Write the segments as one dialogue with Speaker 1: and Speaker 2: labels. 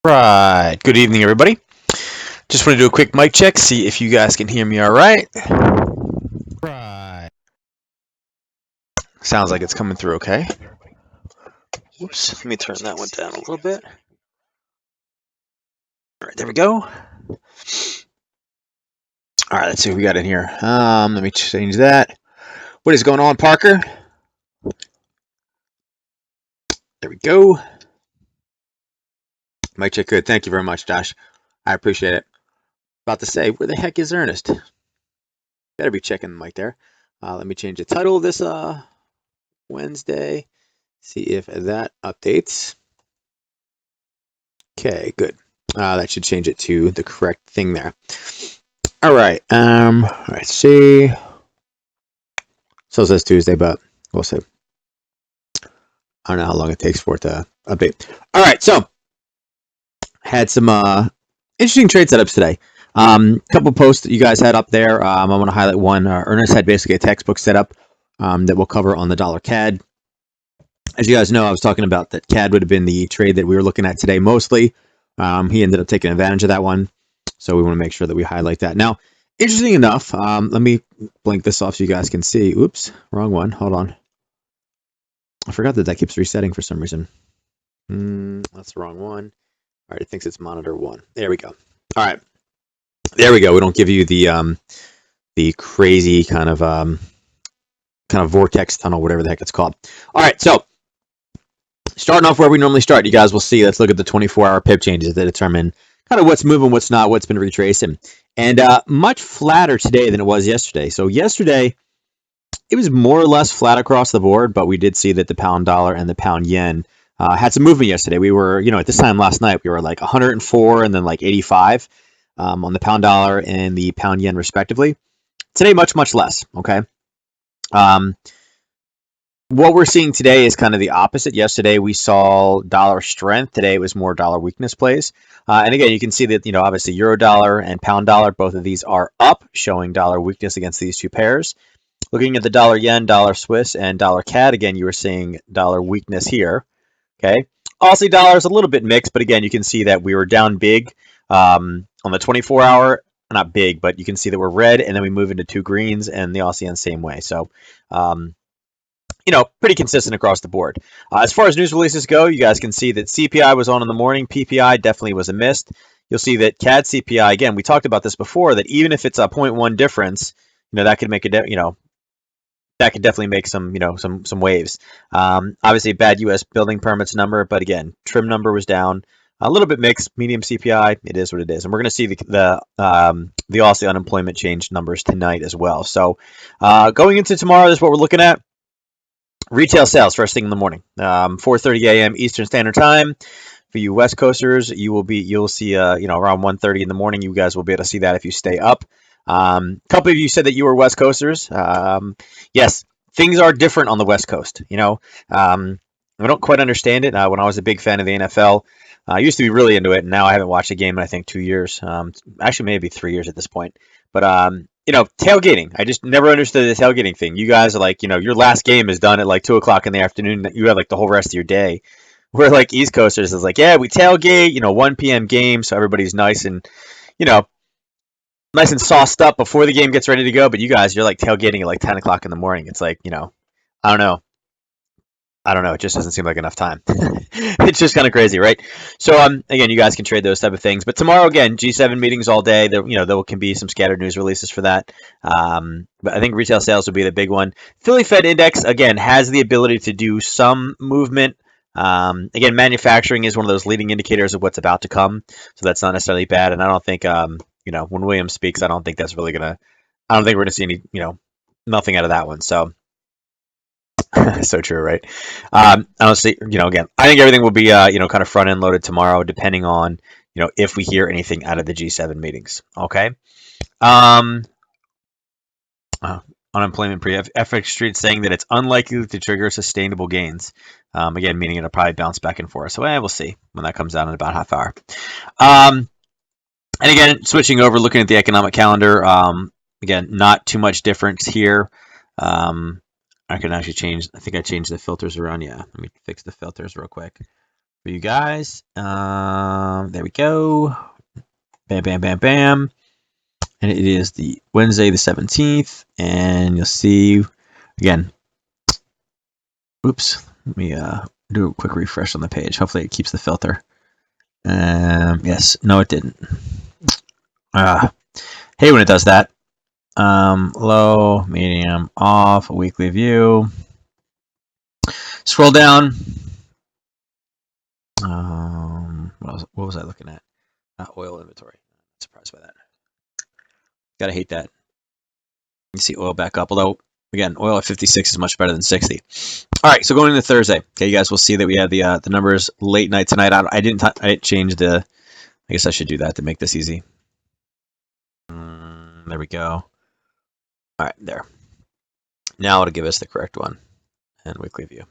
Speaker 1: Right. Good evening, everybody. Just want to do a quick mic check, see if you guys can hear me all right. Right. Sounds like it's coming through okay. Whoops. Let me turn that one down a little bit. All right, there we go. All right, let's see what we got in here. Let me change that. What is going on, Parker? There we go. Mic check good. Thank you very much, Josh. I appreciate it. About to say, where the heck is Ernest? Better be checking the mic there. Let me change the title of this Wednesday. See if that updates. Okay, good. That should change it to the correct thing there. All right. Let's see. So it says Tuesday, but we'll see. I don't know how long it takes for it to update. All right. So had some interesting trade setups today. Couple posts that you guys had up there. I want to highlight one. Ernest had basically a textbook setup that we'll cover on the dollar CAD. As you guys know, I was talking about that CAD would have been the trade that we were looking at today mostly. He ended up taking advantage of that one. So we want to make sure that we highlight that. Now, interesting enough, let me blink this off so you guys can see. Oops, wrong one. Hold on. I forgot that keeps resetting for some reason. That's the wrong one. All right, it thinks it's monitor 1. There we go. All right. There we go. We don't give you the crazy kind of vortex tunnel, whatever the heck it's called. All right, so starting off where we normally start, you guys will see, let's look at the 24-hour pip changes that determine kind of what's moving, what's not, what's been retracing. And much flatter today than it was yesterday. So yesterday, it was more or less flat across the board, but we did see that the pound dollar and the pound yen had some movement yesterday. We were, at this time last night, we were like 104 and then like 85 on the pound dollar and the pound yen respectively. Today, much, much less, okay? What we're seeing today is kind of the opposite. Yesterday, we saw dollar strength. Today, it was more dollar weakness plays. And again, you can see that, obviously euro dollar and pound dollar, both of these are up, showing dollar weakness against these two pairs. Looking at the dollar yen, dollar Swiss, and dollar CAD, again, you were seeing dollar weakness here. Okay. Aussie dollar is a little bit mixed, but again, you can see that we were down big on the 24-hour. Not big, but you can see that we're red, and then we move into two greens, and the Aussie yen same way. So, pretty consistent across the board. As far as news releases go, you guys can see that CPI was on in the morning. PPI definitely was a miss. You'll see that CAD CPI, again, we talked about this before, that even if it's a 0.1 difference, that could make that could definitely make some waves. Obviously, bad U.S. building permits number, but again, trim number was down. A little bit mixed, medium CPI. It is what it is, and we're going to see the Aussie unemployment change numbers tonight as well. So, going into tomorrow, this is what we're looking at. Retail sales first thing in the morning, 4:30 a.m. Eastern Standard Time. For you West Coasters, you'll see around 1:30 in the morning. You guys will be able to see that if you stay up. A couple of you said that you were West Coasters. Yes, things are different on the West Coast. I don't quite understand it. When I was a big fan of the NFL, I used to be really into it, and now I haven't watched a game in I think 2 years. Actually, maybe 3 years at this point. But tailgating. I just never understood the tailgating thing. You guys are like, your last game is done at like 2 o'clock in the afternoon. You have like the whole rest of your day. We're like East Coasters is like, yeah, we tailgate, 1 p.m. game, so everybody's nice and, nice and sauced up before the game gets ready to go. But you guys, you're like tailgating at like 10 o'clock in the morning. It's like, I don't know. It just doesn't seem like enough time. It's just kind of crazy, right? So, again, you guys can trade those type of things. But tomorrow, again, G7 meetings all day. There can be some scattered news releases for that. But I think retail sales would be the big one. Philly Fed Index, again, has the ability to do some movement. Again, manufacturing is one of those leading indicators of what's about to come. So that's not necessarily bad. And I don't think, when Williams speaks, I don't think that's really I don't think we're going to see any, nothing out of that one. So, so true, right? Honestly, again, I think everything will be, kind of front end loaded tomorrow, depending on, if we hear anything out of the G7 meetings. Okay. Um, Unemployment FX Street saying that it's unlikely to trigger sustainable gains. Again, meaning it'll probably bounce back and forth. So we'll see when that comes out in about half hour. And again, switching over, looking at the economic calendar. Again, not too much difference here. I can actually change. I think I changed the filters around. Yeah, let me fix the filters real quick. for you guys. There we go. Bam, bam, bam, bam. And it is the Wednesday the 17th, and you'll see again. Oops, let me do a quick refresh on the page. Hopefully it keeps the filter. Yes, no, it didn't. Hey, when it does that. Low, medium, off, weekly view. Scroll down. What was I looking at? Oil inventory. Surprised by that. Gotta hate that. You see oil back up, although again, oil at 56 is much better than 60. All right, so going into Thursday. Okay, you guys will see that we have the numbers late night tonight. I didn't change the. I guess I should do that to make this easy. There we go. All right, there. Now it'll give us the correct one and weekly view.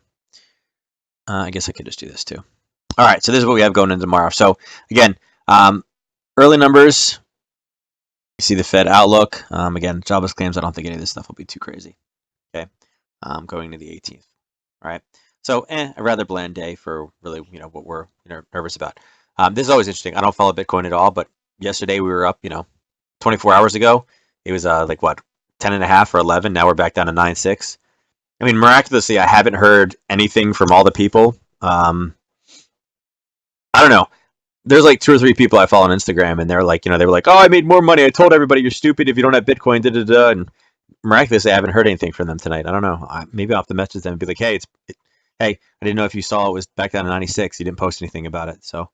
Speaker 1: I guess I could just do this too. All right, so this is what we have going into tomorrow. So again, early numbers. You see the Fed outlook. Again, jobless claims. I don't think any of this stuff will be too crazy. Okay, going to the 18th. All right. So, a rather bland day for really, what we're nervous about. This is always interesting. I don't follow Bitcoin at all, but yesterday we were up, 24 hours ago. It was like what, 10.5 or 11. Now we're back down to 9.6. I mean, miraculously, I haven't heard anything from all the people. I don't know. There's like 2 or 3 people I follow on Instagram, and they're like, they were like, oh, I made more money. I told everybody you're stupid if you don't have Bitcoin. Da da da. And miraculously, I haven't heard anything from them tonight. I don't know. Maybe I'll have to message them and be like, hey, hey, I didn't know if you saw it was back down to 96. You didn't post anything about it. So,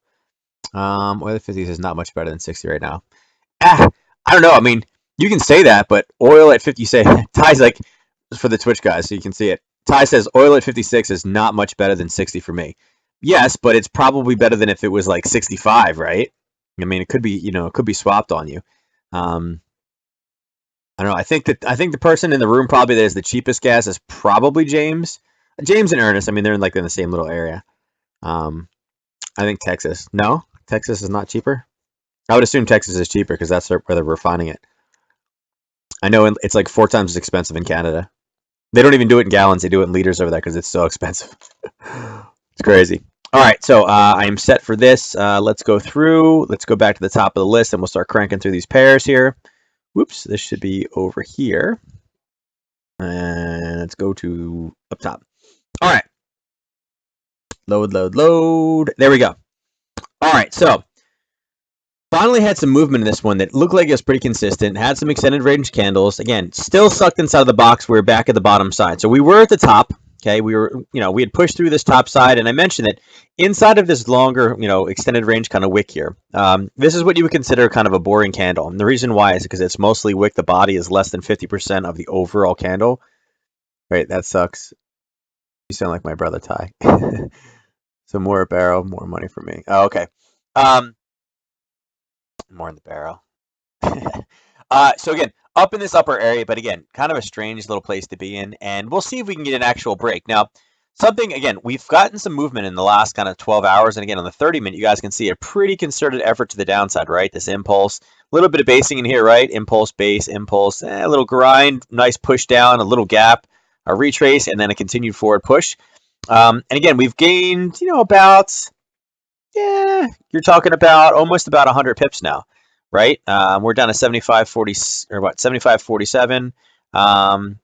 Speaker 1: oil at 50s is not much better than 60 right now. I don't know. I mean, you can say that, but oil at 50, say Ty's like, for the Twitch guys, so you can see it. Ty says oil at 56 is not much better than 60 for me. Yes, but it's probably better than if it was like 65, right? I mean, it could be, it could be swapped on you. I don't know. I think the person in the room probably that is the cheapest gas is probably James and Ernest. I mean, they're in the same little area. I think Texas. No, Texas is not cheaper. I would assume Texas is cheaper because that's where they're refining it. I know it's like 4 times as expensive in Canada. They don't even do it in gallons. They do it in liters over there because it's so expensive. It's crazy. All right, so I am set for this. Let's go through. Let's go back to the top of the list, and we'll start cranking through these pairs here. Whoops, this should be over here. And let's go to up top. All right. Load, load, load. There we go. All right, so finally had some movement in this one that looked like it was pretty consistent. Had some extended range candles. Again, still sucked inside of the box. We were back at the bottom side. So we were at the top. Okay, we were, we had pushed through this top side, and I mentioned that inside of this longer, extended range kind of wick here, this is what you would consider kind of a boring candle. And the reason why is because it's mostly wick. The body is less than 50% of the overall candle. Right, that sucks. You sound like my brother Ty. So more a barrel, more money for me. Oh, okay. More in the barrel. So again, up in this upper area, but again, kind of a strange little place to be in, and we'll see if we can get an actual break. Now, again, we've gotten some movement in the last kind of 12 hours, and again, on the 30-minute, you guys can see a pretty concerted effort to the downside, right? This impulse, a little bit of basing in here, right? Impulse, base, impulse, a little grind, nice push down, a little gap, a retrace, and then a continued forward push. And again, we've gained, about, you're talking about almost about 100 pips now. Right, we're down to 75.40 or what? 75.47, and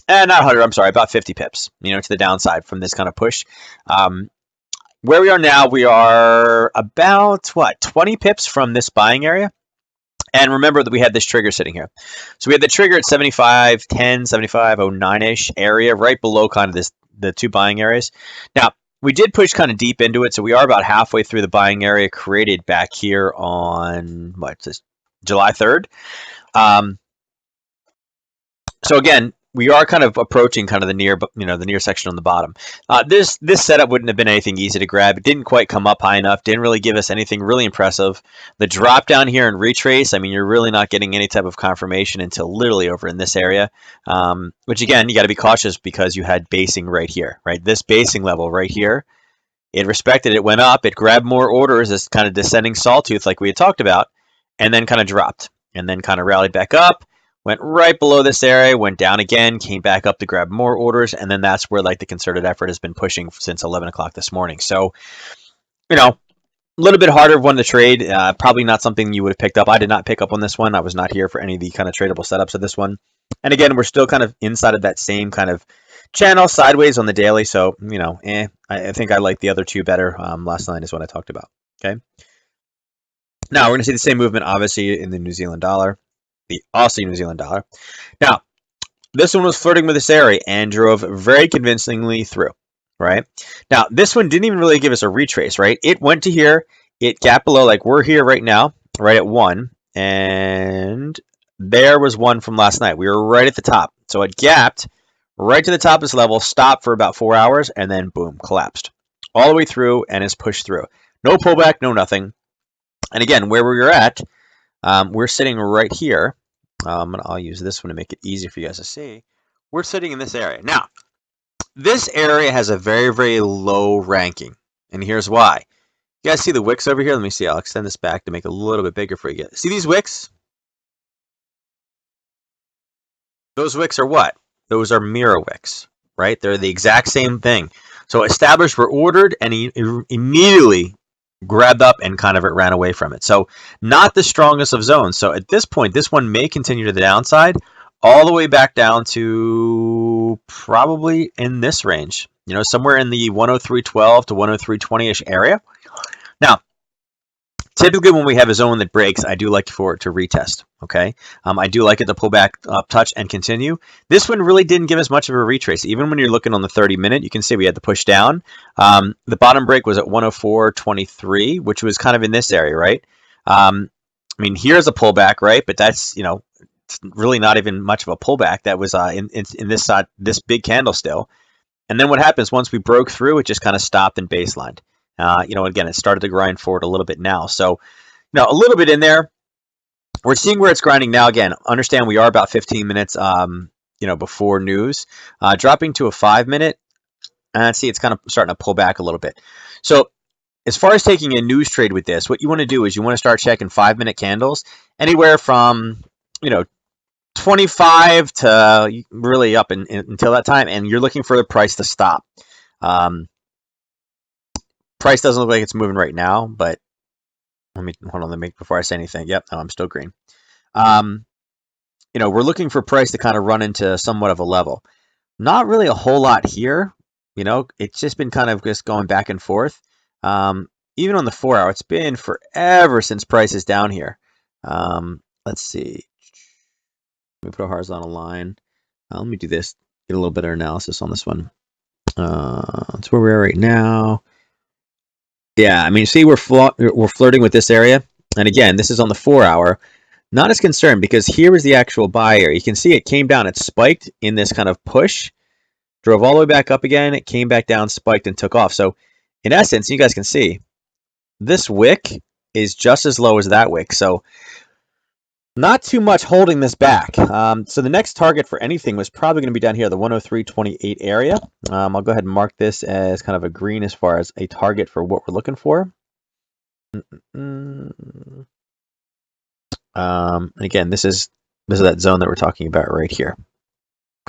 Speaker 1: not 100. I'm sorry, about 50 pips. To the downside from this kind of push. Where we are now, we are about 20 pips from this buying area. And remember that we had this trigger sitting here. So we had the trigger at 75.10, 75.09-ish area, right below kind of the 2 buying areas. Now, we did push kind of deep into it, so we are about halfway through the buying area created back here on July 3rd. So again, we are kind of approaching kind of the near section on the bottom. This setup wouldn't have been anything easy to grab. It didn't quite come up high enough. Didn't really give us anything really impressive. The drop down here and retrace, I mean, you're really not getting any type of confirmation until literally over in this area, which again, you got to be cautious because you had basing right here, right? This basing level right here, it respected, it went up, it grabbed more orders as kind of descending sawtooth like we had talked about, and then kind of dropped, and then kind of rallied back up. went right below this area, went down again, came back up to grab more orders, and then that's where like the concerted effort has been pushing since 11 o'clock this morning. So, you know, a little bit harder one to trade. Probably not something you would have picked up. I did not pick up on this one. I was not here for any of the kind of tradable setups of this one. And again, we're still kind of inside of that same kind of channel sideways on the daily. So, I think I like the other two better. Last night is what I talked about. Okay. Now we're going to see the same movement, obviously, in the New Zealand dollar, the Aussie New Zealand dollar. Now, this one was flirting with this area and drove very convincingly through, right? Now, this one didn't even really give us a retrace, right? It went to here, it gapped below, like we're here right now, right at 1, and there was 1 from last night. We were right at the top. So it gapped right to the top of this level, stopped for about 4 hours, and then boom, collapsed all the way through and is pushed through. No pullback, no nothing. And again, where we're at, we're sitting right here. I'll use this one to make it easy for you guys to see. We're sitting in this area. Now, this area has a very, very low ranking. And here's why. You guys see the wicks over here? Let me see. I'll extend this back to make it a little bit bigger for you. See these wicks? Those wicks are what? Those are mirror wicks, right? They're the exact same thing. So established were ordered and he immediately grabbed up and kind of it ran away from it. So not the strongest of zones. So at this point, this one may continue to the downside all the way back down to probably in this range, somewhere in the 103.12 to 103.20-ish area. Now, typically when we have a zone that breaks, I do like for it to retest, okay? I do like it to pull back up, touch, and continue. This one really didn't give us much of a retrace. Even when you're looking on the 30-minute, you can see we had to push down. The bottom break was at 104.23, which was kind of in this area, right? Here's a pullback, right? But that's, it's really not even much of a pullback. That was in this side, this big candle still. And then what happens once we broke through, it just kind of stopped and baselined. Again, it started to grind forward a little bit now. So, a little bit in there. We're seeing where it's grinding now. Again, understand we are about 15 minutes, before news. Dropping to a 5-minute. And see, it's kind of starting to pull back a little bit. So, as far as taking a news trade with this, what you want to do is you want to start checking 5-minute candles anywhere from, 25 to really up until that time. And you're looking for the price to stop. Price doesn't look like it's moving right now, but hold on, let me before I say anything. Yep, no, I'm still green. We're looking for price to kind of run into somewhat of a level. Not really a whole lot here. It's just been kind of just going back and forth. Even on the 4-hour, it's been forever since price is down here. Let's see. Let me put a horizontal line. Let me do this. Get a little better analysis on this one. That's where we are right now. Yeah, see, we're flirting with this area. And again, this is on the 4-hour. Not as concerned because here is the actual buy area. You can see it came down. It spiked in this kind of push. Drove all the way back up again. It came back down, spiked, and took off. So in essence, you guys can see this wick is just as low as that wick. So not too much holding this back. So the next target for anything was probably going to be down here, the 103.28 area. I'll go ahead and mark this as kind of a green as far as a target for what we're looking for. And again, this is that zone that we're talking about right here.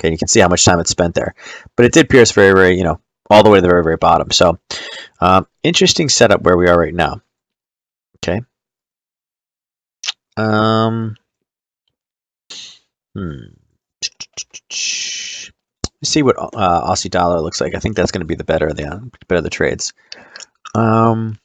Speaker 1: Okay, you can see how much time it spent there. But it did pierce very, very, all the way to the very, very bottom. So interesting setup where we are right now. Okay. Let's see what Aussie dollar looks like. I think that's going to be the better of the trades. Okay.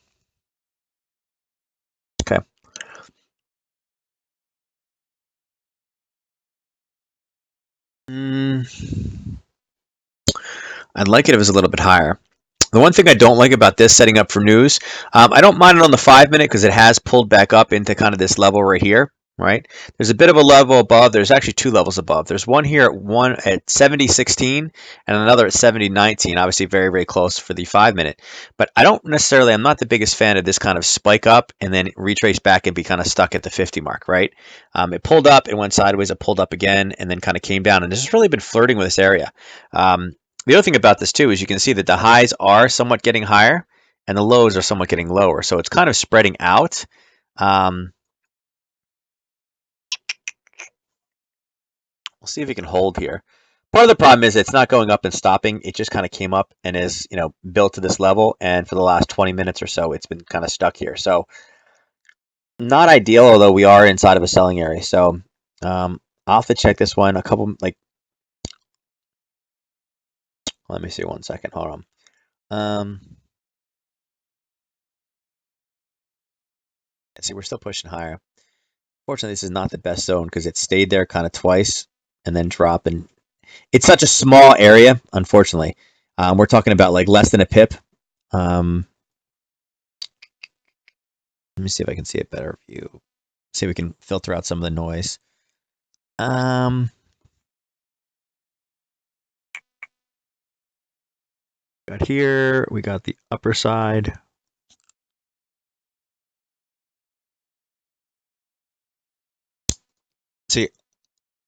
Speaker 1: I'd like it if it was a little bit higher. The one thing I don't like about this setting up for news, I don't mind it on the 5-minute because it has pulled back up into kind of this level right here, right? There's a bit of a level above. There's actually 2 levels above. There's one here at 70.16 and another at 70.19, obviously very, very close for the 5-minute. But I'm not the biggest fan of this kind of spike up and then retrace back and be kind of stuck at the 50 mark, right? It pulled up, it went sideways, it pulled up again, and then kind of came down. And this has really been flirting with this area. The other thing about this too is you can see that the highs are somewhat getting higher and the lows are somewhat getting lower. So it's kind of spreading out. We'll see if we can hold here. Part of the problem is it's not going up and stopping. It just kind of came up and is, built to this level. And for the last 20 minutes or so, it's been kind of stuck here. So not ideal, although we are inside of a selling area. So I'll have to check this one. Let me see 1 second. Hold on. See, we're still pushing higher. Fortunately, this is not the best zone because it stayed there kind of twice and then dropped. And it's such a small area, unfortunately. We're talking about like less than a pip. Let me see if I can see a better view. See if we can filter out some of the noise. Got here, we got the upper side. See,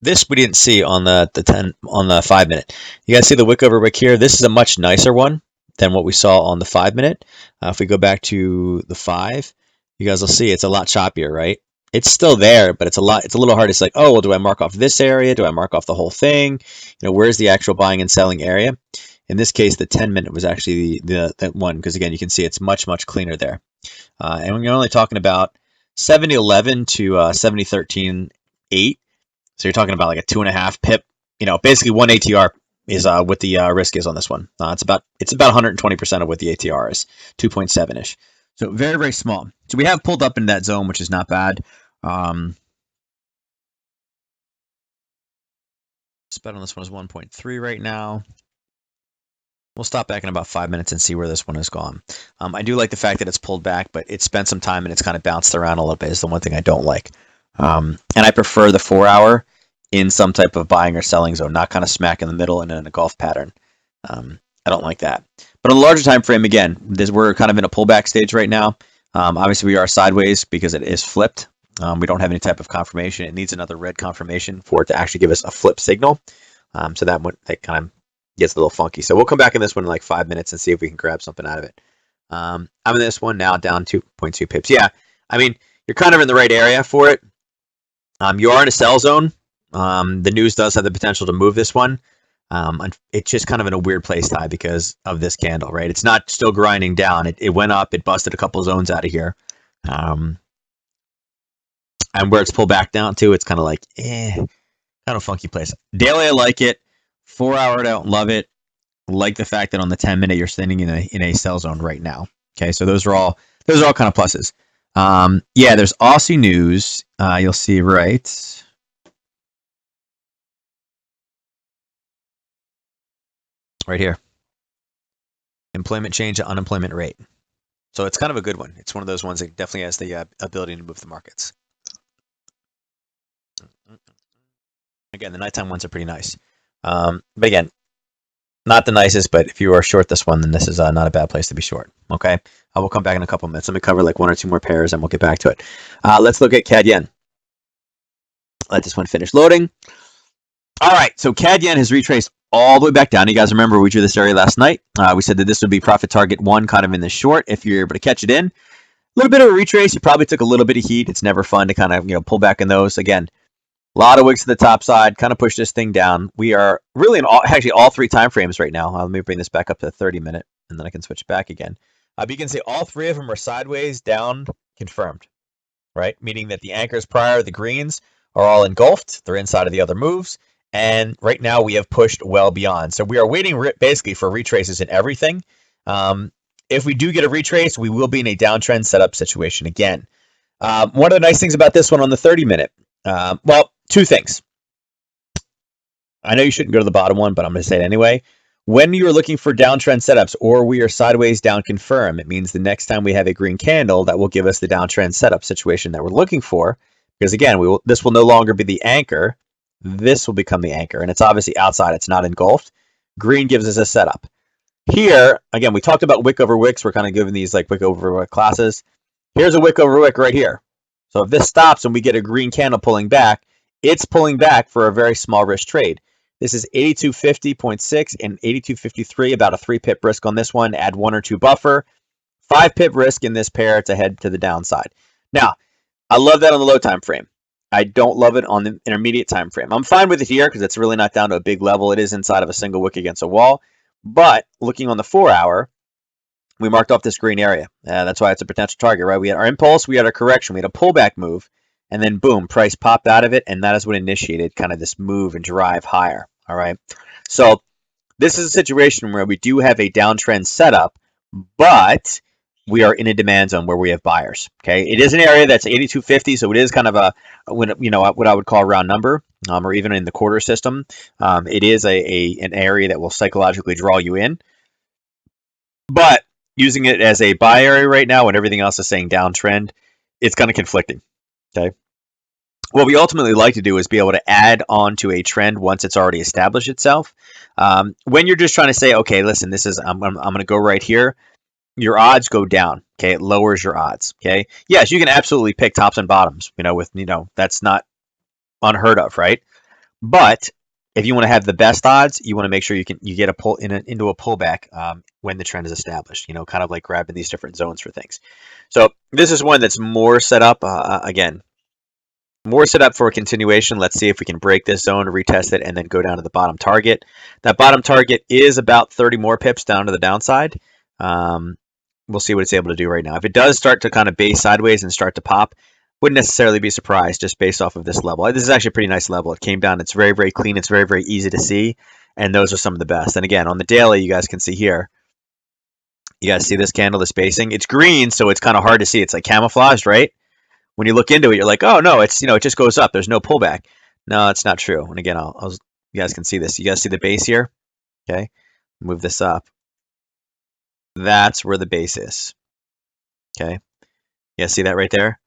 Speaker 1: this we didn't see on the 5 minute. You guys see the wick over wick here? This is a much nicer one than what we saw on the 5 minute. If we go back to the 5, you guys will see it's a lot choppier, right? It's still there, but it's a little hard. It's like, oh, well, do I mark off this area? Do I mark off the whole thing? Where's the actual buying and selling area? In this case, the 10 minute was actually the one, because again, you can see it's much cleaner there. And when you're only talking about 70.11 to 70.13.8, so you're talking about like a 2.5 pip. Basically one ATR is what the risk is on this one. It's about 120% of what the ATR is, 2.7-ish. So very small. So we have pulled up in that zone, which is not bad. Spread on this one is 1.3 right now. We'll stop back in about 5 minutes and see where this one has gone. I do like the fact that it's pulled back, but it spent some time and it's kind of bounced around a little bit is the one thing I don't like. And I prefer the 4 hour in some type of buying or selling zone, not kind of smack in the middle and in a golf pattern. I don't like that. But on the larger time frame, again, we're kind of in a pullback stage right now. Obviously, we are sideways because it is flipped. We don't have any type of confirmation. It needs another red confirmation for it to actually give us a flip signal. So that kind of gets a little funky. So we'll come back in this one in like 5 minutes and see if we can grab something out of it. I'm in this one now down 2.2 pips. Yeah, I mean, you're kind of in the right area for it. You are in a sell zone. The news does have the potential to move this one. It's just kind of in a weird place, Ty, because of this candle, right? It's not still grinding down. It went up. It busted a couple zones out of here. And where it's pulled back down to, it's kind of like, kind of funky place. Daily, I like it. 4 hour, I don't love it. Like the fact that on the 10 minute, you're standing in a sell zone right now. Okay, so those are all kind of pluses. Yeah, there's Aussie news. You'll see right here. Employment change, unemployment rate. So it's kind of a good one. It's one of those ones that definitely has the ability to move the markets. Again, the nighttime ones are pretty nice. But again, not the nicest, but if you are short this one, then this is not a bad place to be short. Okay, I will come back in a couple minutes. Let me cover like 1 or 2 more pairs and we'll get back to it. Let's look at CAD Yen. Let this one finish loading. All right, so CAD Yen has retraced all the way back down. You guys remember we drew this area last night. We said that this would be profit target 1 kind of in the short if you're able to catch it in. A little bit of a retrace. You probably took a little bit of heat. It's never fun to kind of pull back in those. Again, a lot of wicks to the top side, kind of push this thing down. We are really in all 3 time frames right now. Let me bring this back up to the 30 minute, and then I can switch back again. But you can see all 3 of them are sideways down confirmed, right? Meaning that the anchors prior, the greens, are all engulfed. They're inside of the other moves. And right now we have pushed well beyond. So we are waiting basically for retraces in everything. If we do get a retrace, we will be in a downtrend setup situation again. One of the nice things about this one on the 30 minute, well, 2 things. I know you shouldn't go to the bottom one, but I'm going to say it anyway. When you're looking for downtrend setups or we are sideways down confirm, it means the next time we have a green candle, that will give us the downtrend setup situation that we're looking for. Because again, this will no longer be the anchor. This will become the anchor. And it's obviously outside. It's not engulfed. Green gives us a setup. Here, again, we talked about wick over wicks. We're kind of giving these like wick over wick classes. Here's a wick over wick right here. So if this stops and we get a green candle pulling back, it's pulling back for a very small risk trade. This is 8250.6 and 8253, about a 3 pip risk on this one. Add 1 or 2 buffer. 5 pip risk in this pair to head to the downside. Now, I love that on the low time frame. I don't love it on the intermediate time frame. I'm fine with it here because it's really not down to a big level. It is inside of a single wick against a wall. But looking on the 4-hour, we marked off this green area. That's why it's a potential target, right? We had our impulse, we had our correction, we had a pullback move, and then boom, price popped out of it, and that is what initiated kind of this move and drive higher. All right. So this is a situation where we do have a downtrend setup, but we are in a demand zone where we have buyers. Okay, it is an area that's 8250, so it is kind of a what I would call a round number, or even in the quarter system, it is an area that will psychologically draw you in. But using it as a buy area right now, when everything else is saying downtrend, it's kind of conflicting. Okay. What we ultimately like to do is be able to add on to a trend once it's already established itself. When you're just trying to say, okay, listen, this is I'm going to go right here, your odds go down. Okay, it lowers your odds. Okay, yes, you can absolutely pick tops and bottoms. That's not unheard of, right? But if you want to have the best odds, you want to make sure you get into a pullback when the trend is established. Kind of like grabbing these different zones for things. So this is one that's more set up again. More set up for a continuation. Let's see if we can break this zone, retest it, and then go down to the bottom target. That bottom target is about 30 more pips down to the downside. We'll see what it's able to do right now. If it does start to kind of base sideways and start to pop, wouldn't necessarily be surprised just based off of this level. This is actually a pretty nice level. It came down. It's very, very clean. It's very, very easy to see. And those are some of the best. And again, on the daily, you guys can see here. You guys see this candle, the spacing? It's green, so it's kind of hard to see. It's like camouflaged, right? When you look into it, you're like, oh no, it's it just goes up. There's no pullback. No, it's not true. And again, you guys can see this. You guys see the base here? Okay, move this up. That's where the base is. Okay, you guys see that right there?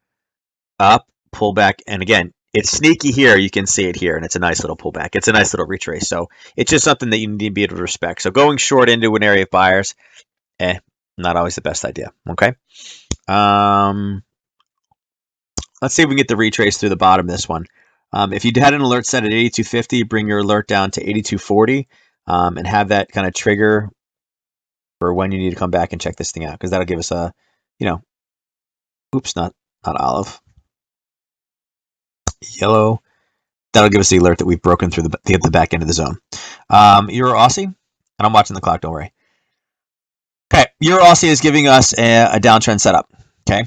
Speaker 1: Up, pullback, and again, it's sneaky here. You can see it here, and it's a nice little pullback. It's a nice little retrace. So it's just something that you need to be able to respect. So going short into an area of buyers, not always the best idea. Okay. Let's see if we can get the retrace through the bottom of this one. If you had an alert set at 8250, bring your alert down to 8240 and have that kind of trigger for when you need to come back and check this thing out, because that'll give us a, oops, not olive, yellow. That'll give us the alert that we've broken through the back end of the zone. Euro Aussie, and I'm watching the clock, don't worry. Okay, Euro Aussie is giving us a downtrend setup. Okay.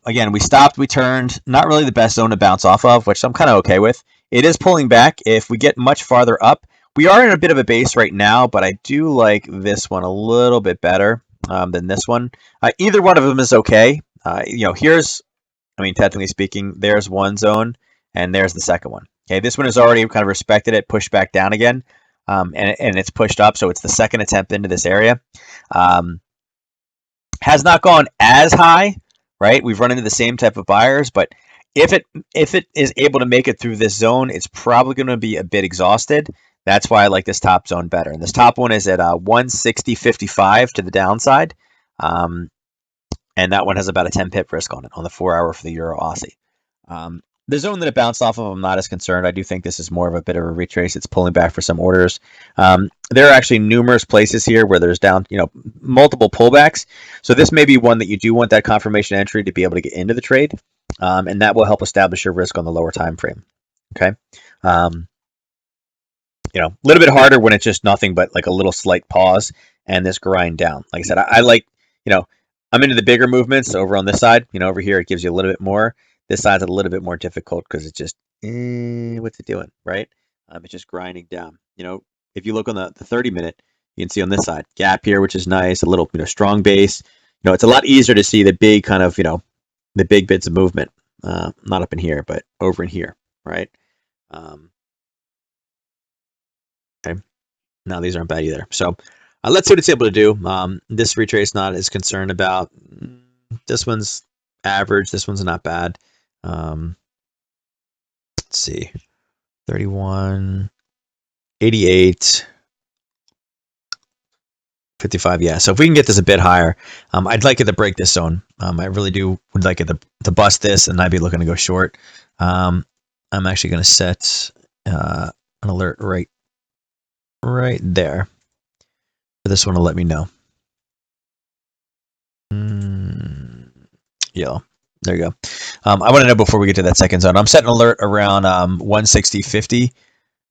Speaker 1: Again, we stopped, we turned, not really the best zone to bounce off of, which I'm kind of okay with. It is pulling back. If we get much farther up, we are in a bit of a base right now, but I do like this one a little bit better than this one. Either one of them is okay. Technically speaking, there's one zone and there's the second one. Okay, this one has already kind of respected it, pushed back down again, and it's pushed up, so it's the second attempt into this area. Has not gone as high, right? We've run into the same type of buyers, but if it is able to make it through this zone, it's probably going to be a bit exhausted. That's why I like this top zone better. And this top one is at 160.55 to the downside, and that one has about a 10 pip risk on it on the 4-hour for the Euro Aussie. The zone that it bounced off of, I'm not as concerned. I do think this is more of a bit of a retrace. It's pulling back for some orders. There are actually numerous places here where there's multiple pullbacks. So this may be one that you do want that confirmation entry to be able to get into the trade, and that will help establish your risk on the lower time frame. Okay. A little bit harder when it's just nothing but like a little slight pause and this grind down. Like I said, I like, I'm into the bigger movements over on this side. Over here it gives you a little bit more. This side's a little bit more difficult because it's just, what's it doing, right? It's just grinding down. If you look on the 30-minute, you can see on this side, gap here, which is nice, a little, strong base. It's a lot easier to see the big kind of, the big bits of movement. Not up in here, but over in here, right? Okay. No, these aren't bad either. So let's see what it's able to do. This retrace not as concerned about. This one's average. This one's not bad. Let's see, 31, 88, 55. Yeah, so if we can get this a bit higher, I'd like it to break this zone. I really would like it to bust this, and I'd be looking to go short. I'm actually going to set an alert right there for this one to let me know. Yellow. There you go. I want to know before we get to that second zone. I'm setting alert around 160.50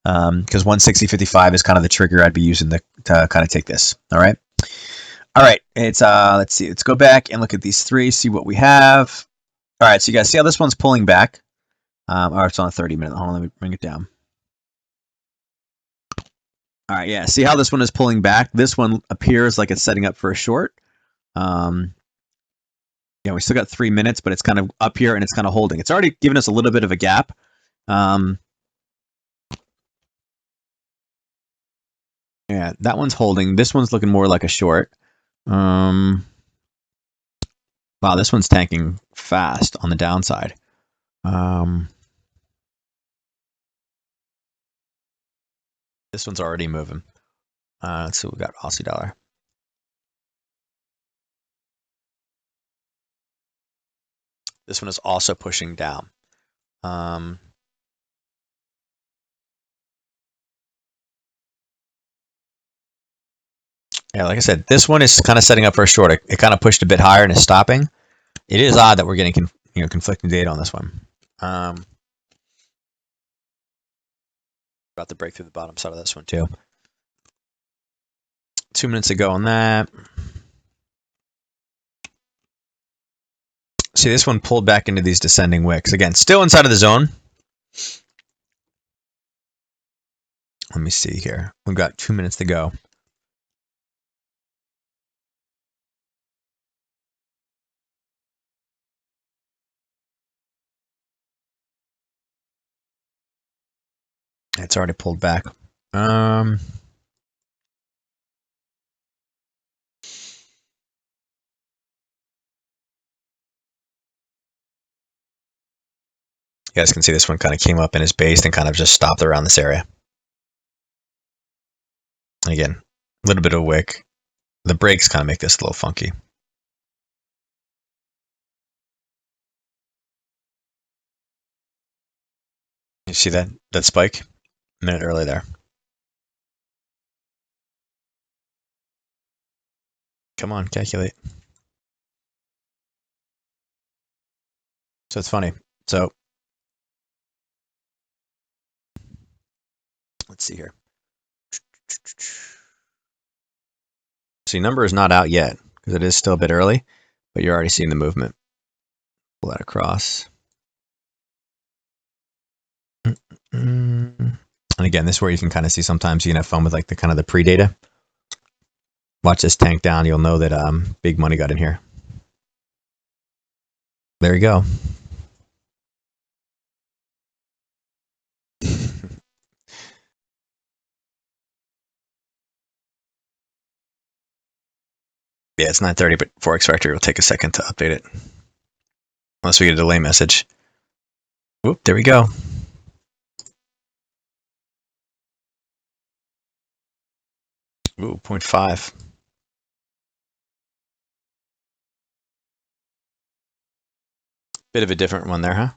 Speaker 1: because 160.55 is kind of the trigger I'd be using to kind of take this. All right. All right. It's let's see. Let's go back and look at these three. See what we have. All right. So you guys see how this one's pulling back. Or it's on a 30-minute. Hold on. Let me bring it down. All right. Yeah. See how this one is pulling back. This one appears like it's setting up for a short. Yeah, we still got 3 minutes, but it's kind of up here and it's kind of holding. It's already given us a little bit of a gap. Yeah, that one's holding. This one's looking more like a short. Wow, this one's tanking fast on the downside. This one's already moving. Let's see what we got. Aussie dollar. This one is also pushing down. Yeah, like I said, this one is kind of setting up for a short. It kind of pushed a bit higher and is stopping. It is odd that we're getting conflicting data on this one. About to break through the bottom side of this one too. 2 minutes ago on that. See, this one pulled back into these descending wicks. Again, still inside of the zone. Let me see here. We've got 2 minutes to go. It's already pulled back. You guys can see this one kind of came up in his base and kind of just stopped around this area. Again, a little bit of wick. The breaks kind of make this a little funky. You see that spike? A minute early there. Come on, calculate. So it's funny. So let's see here. See, number is not out yet because it is still a bit early, but you're already seeing the movement. Pull that across. And again, this is where you can kind of see sometimes you can have fun with like the kind of the pre-data. Watch this tank down. You'll know that big money got in here. There you go. Yeah, it's 9:30, but Forex Factory will take a second to update it. Unless we get a delay message. Whoop, there we go. Ooh, 0.5. Bit of a different one there, huh?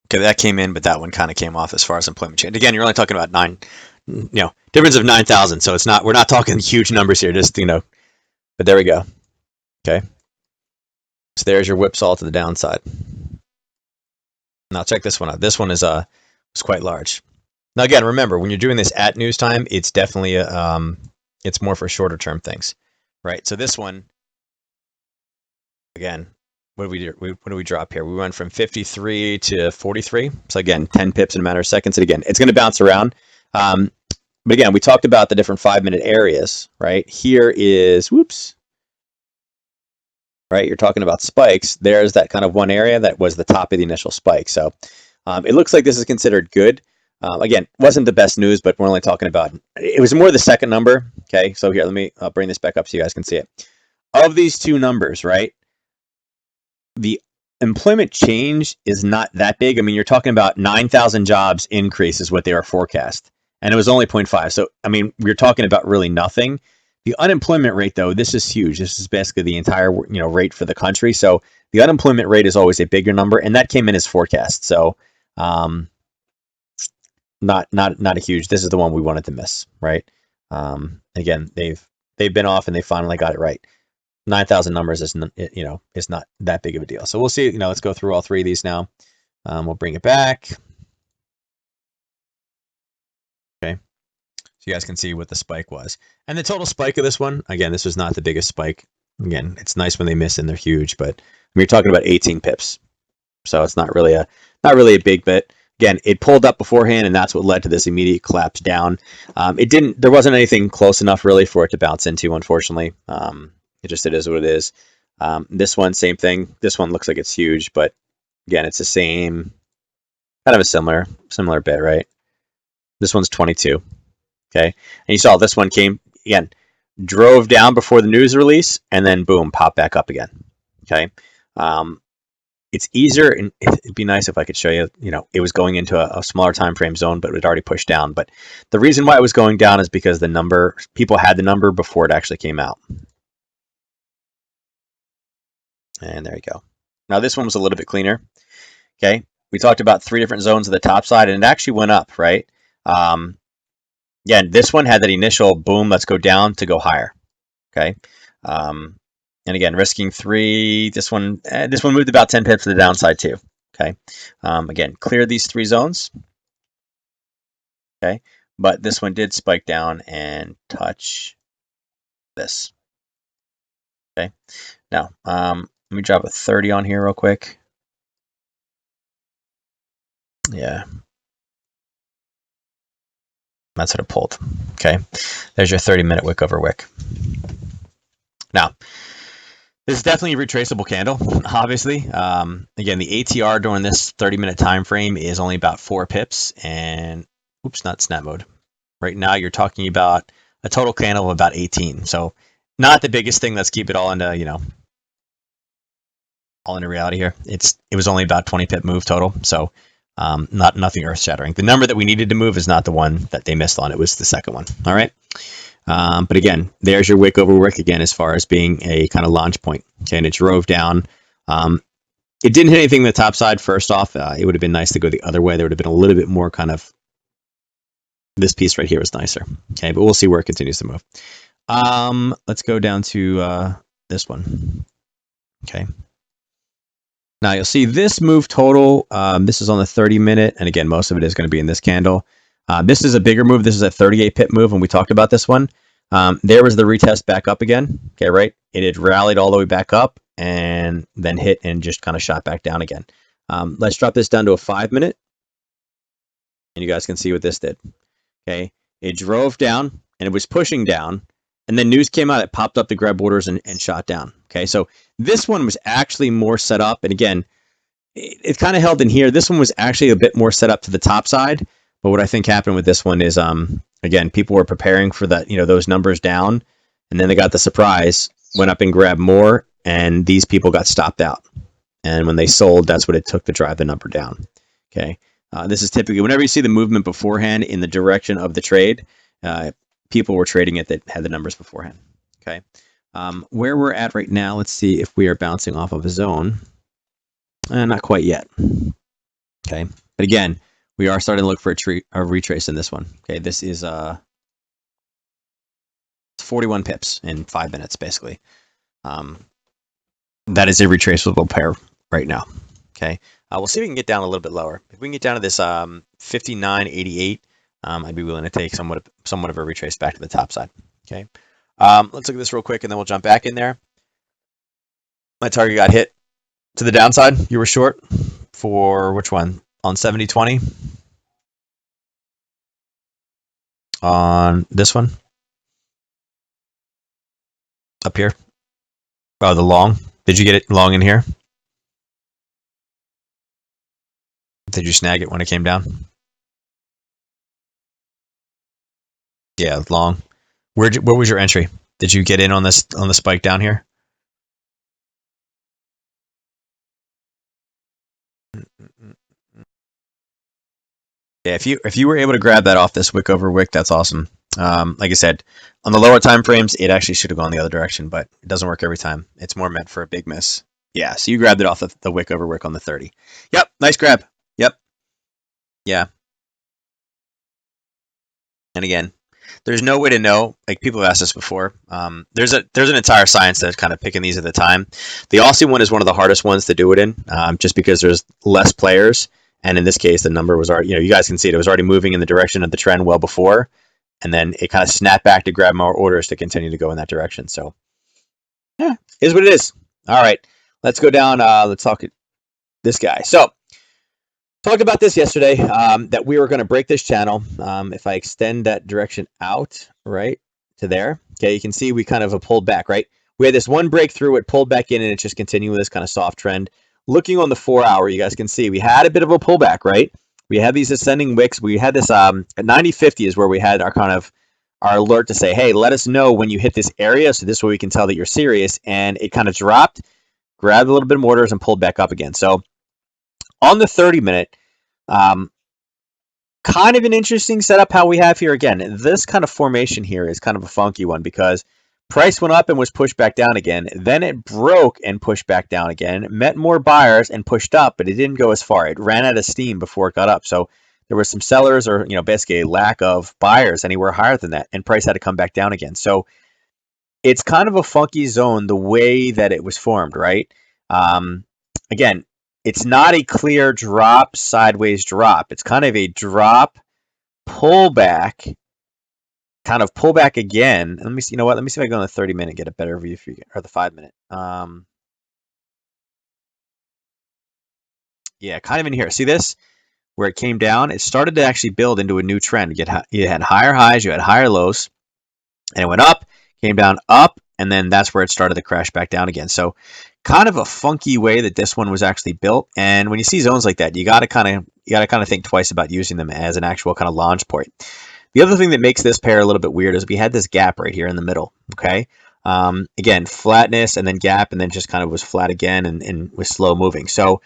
Speaker 1: Okay, that came in, but that one kind of came off as far as employment change. Again, you're only talking about difference of 9,000. So we're not talking huge numbers here, just, but there we go. Okay. So there's your whipsaw to the downside. Now check this one out. This one is quite large. Now again, remember when you're doing this at news time, it's definitely it's more for shorter term things, right? So this one, again, what do we drop here? We went from 53 to 43. So again, 10 pips in a matter of seconds. And again, it's going to bounce around. But again, we talked about the different 5-minute areas, right? Here is, whoops, right? You're talking about spikes. There's that kind of one area that was the top of the initial spike. So it looks like this is considered good. Again, wasn't the best news, but we're only talking about, it was more the second number. Okay, so here, I'll bring this back up so you guys can see it. Of these two numbers, right? The employment change is not that big. I mean, you're talking about 9,000 jobs increase is what they are forecast. And it was only 0.5. So, I mean, we're talking about really nothing. The unemployment rate, though, this is huge. This is basically the entire, rate for the country. So the unemployment rate is always a bigger number, and that came in as forecast. So, not a huge. This is the one we wanted to miss, right? Again, they've been off and they finally got it right. 9,000 numbers is is not that big of a deal. So we'll see. Let's go through all three of these now. We'll bring it back. Okay, so you guys can see what the spike was, and the total spike of this one. Again, this was not the biggest spike. Again, it's nice when they miss and they're huge, but you're talking about 18 pips, so it's not really a big bit. Again, it pulled up beforehand, and that's what led to this immediate collapse down. There wasn't anything close enough really for it to bounce into, unfortunately. It is what it is. This one, same thing. This one looks like it's huge, but again, it's the same, kind of a similar bit, right? This one's 22. Okay, and you saw this one came again, drove down before the news release, and then boom, popped back up again. Okay, it's easier, and it'd be nice if I could show you. It was going into a smaller time frame zone, but it had already pushed down. But the reason why it was going down is because people had the number before it actually came out. And there you go. Now this one was a little bit cleaner. Okay, we talked about 3 different zones of the top side, and it actually went up, right? Yeah, this one had that initial boom, let's go down to go higher. Okay, and again, risking 3. This one moved about 10 pips to the downside too. Okay, again, clear these 3 zones. Okay, but this one did spike down and touch this. Okay, now let me drop a 30 on here real quick. Yeah, that's what it pulled. Okay, there's your 30-minute wick over wick. Now, this is definitely a retraceable candle, obviously. Again, the ATR during this 30-minute time frame is only about 4 pips, and oops, not snap mode. Right now, you're talking about a total candle of about 18. So, not the biggest thing. Let's keep it all into all into reality here. It was only about 20 pip move total, so nothing earth shattering. The number that we needed to move is not the one that they missed on. It was the second one. All right. But again, there's your wick over wick again, as far as being a kind of launch point. Okay, and it drove down. It didn't hit anything on the top side. First off, it would have been nice to go the other way. There would have been a little bit more kind of. This piece right here was nicer. Okay, but we'll see where it continues to move. Let's go down to this one. Okay. Now you'll see this move total. This is on the 30-minute, and again, most of it is going to be in this candle. This is a bigger move. This is a 38 pip move, and we talked about this one. There was the retest back up again. Okay, right? It had rallied all the way back up and then hit and just kind of shot back down again. Let's drop this down to a 5-minute, and you guys can see what this did. Okay, it drove down and it was pushing down, and then news came out. It popped up the grab orders and shot down. Okay, so this one was actually more set up, and again, it kind of held in here. This one was actually a bit more set up to the top side. But what I think happened with this one is, again, people were preparing for that, those numbers down, and then they got the surprise, went up and grabbed more, and these people got stopped out. And when they sold, that's what it took to drive the number down. Okay, this is typically whenever you see the movement beforehand in the direction of the trade, people were trading it that had the numbers beforehand. Okay, where we're at right now, let's see if we are bouncing off of a zone. Not quite yet. Okay, but again, we are starting to look for a retrace in this one. Okay, this is 41 pips in 5 minutes, basically. That is a retraceable pair right now. Okay, we'll see if we can get down a little bit lower. If we can get down to this 59.88, I'd be willing to take somewhat of a retrace back to the top side. Okay, let's look at this real quick, and then we'll jump back in there. My target got hit to the downside. You were short for which one? On 70.20? On this one? Up here? Oh, the long. Did you get it long in here? Did you snag it when it came down? Yeah, long. What was your entry? Did you get in on the spike down here? Yeah, if you were able to grab that off this wick over wick, that's awesome. Like I said, on the lower time frames, it actually should have gone the other direction, but it doesn't work every time. It's more meant for a big miss. Yeah, so you grabbed it off the wick over wick on the 30. Yep, nice grab. Yep. Yeah. And again, There's no way to know. Like people have asked this before. There's an entire science that's kind of picking these at the time. The Aussie one is one of the hardest ones to do it in, just because there's less players, and in this case, the number was already. You guys can see it. It was already moving in the direction of the trend well before, and then it kind of snapped back to grab more orders to continue to go in that direction. So, yeah, is what it is. All right, let's go down. Let's talk this guy. So, talked about this yesterday, that we were going to break this channel. If I extend that direction out, right, to there, okay, you can see we kind of pulled back, right? We had this one breakthrough, it pulled back in, and it's just continuing this kind of soft trend. Looking on the 4-hour, you guys can see we had a bit of a pullback, right? We had these ascending wicks. We had this at 90.50 is where we had our kind of our alert to say, hey, let us know when you hit this area, so this way we can tell that you're serious. And it kind of dropped, grabbed a little bit of orders, and pulled back up again. So on the 30-minute, kind of an interesting setup how we have here. Again, this kind of formation here is kind of a funky one because price went up and was pushed back down again. Then it broke and pushed back down again, met more buyers and pushed up, but it didn't go as far. It ran out of steam before it got up. So there were some sellers or, basically a lack of buyers anywhere higher than that, and price had to come back down again. So it's kind of a funky zone the way that it was formed, right? Again, it's not a clear drop, sideways drop. It's kind of a drop, pullback, kind of pullback again. Let me see. You know what? Let me see if I go on the 30-minute, get a better view for you, or the 5-minute. Yeah, kind of in here. See this? Where it came down, it started to actually build into a new trend. You had higher highs, you had higher lows, and it went up, came down, up, and then that's where it started to crash back down again. So kind of a funky way that this one was actually built. And when you see zones like that, you got to kind of think twice about using them as an actual kind of launch point. The other thing that makes this pair a little bit weird is we had this gap right here in the middle. Okay, again, flatness and then gap, and then just kind of was flat again and was slow moving. So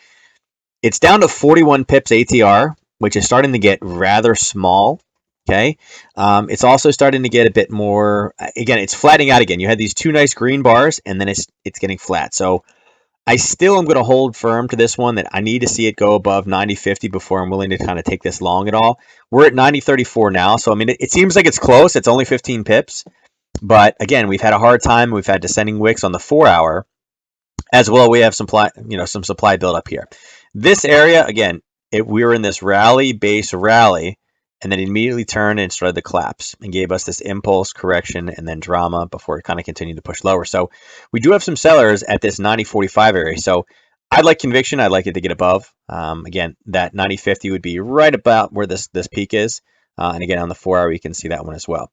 Speaker 1: it's down to 41 pips ATR, which is starting to get rather small. Okay, it's also starting to get a bit more. Again, it's flattening out again. You had these two nice green bars, and then it's getting flat. So I still am going to hold firm to this one that I need to see it go above 90.50 before I'm willing to kind of take this long at all. We're at 90.34 now, so I mean it seems like it's close. It's only 15 pips, but again, we've had a hard time. We've had descending wicks on the 4-hour as well. We have some supply build up here. This area again, we were in this base rally. And then it immediately turned and started to collapse and gave us this impulse, correction, and then drama before it kind of continued to push lower. So we do have some sellers at this 90.45 area. So I'd like conviction. I'd like it to get above. Again, that 90.50 would be right about where this peak is. And again, on the 4-hour, you can see that one as well.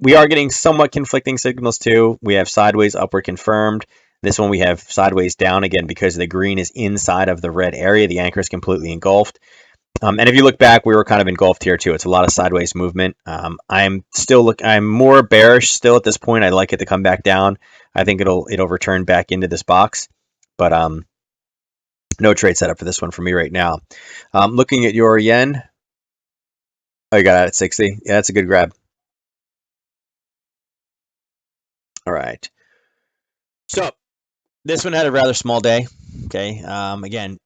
Speaker 1: We are getting somewhat conflicting signals too. We have sideways upward confirmed. This one we have sideways down again because the green is inside of the red area. The anchor is completely engulfed. And if you look back, we were kind of engulfed here too. It's a lot of sideways movement. I'm more bearish still at this point. I'd like it to come back down. I think it'll return back into this box, but no trade setup for this one for me right now. Looking at your yen, oh, you got it at 60. Yeah, that's a good grab. All right. So this one had a rather small day. Okay. Again,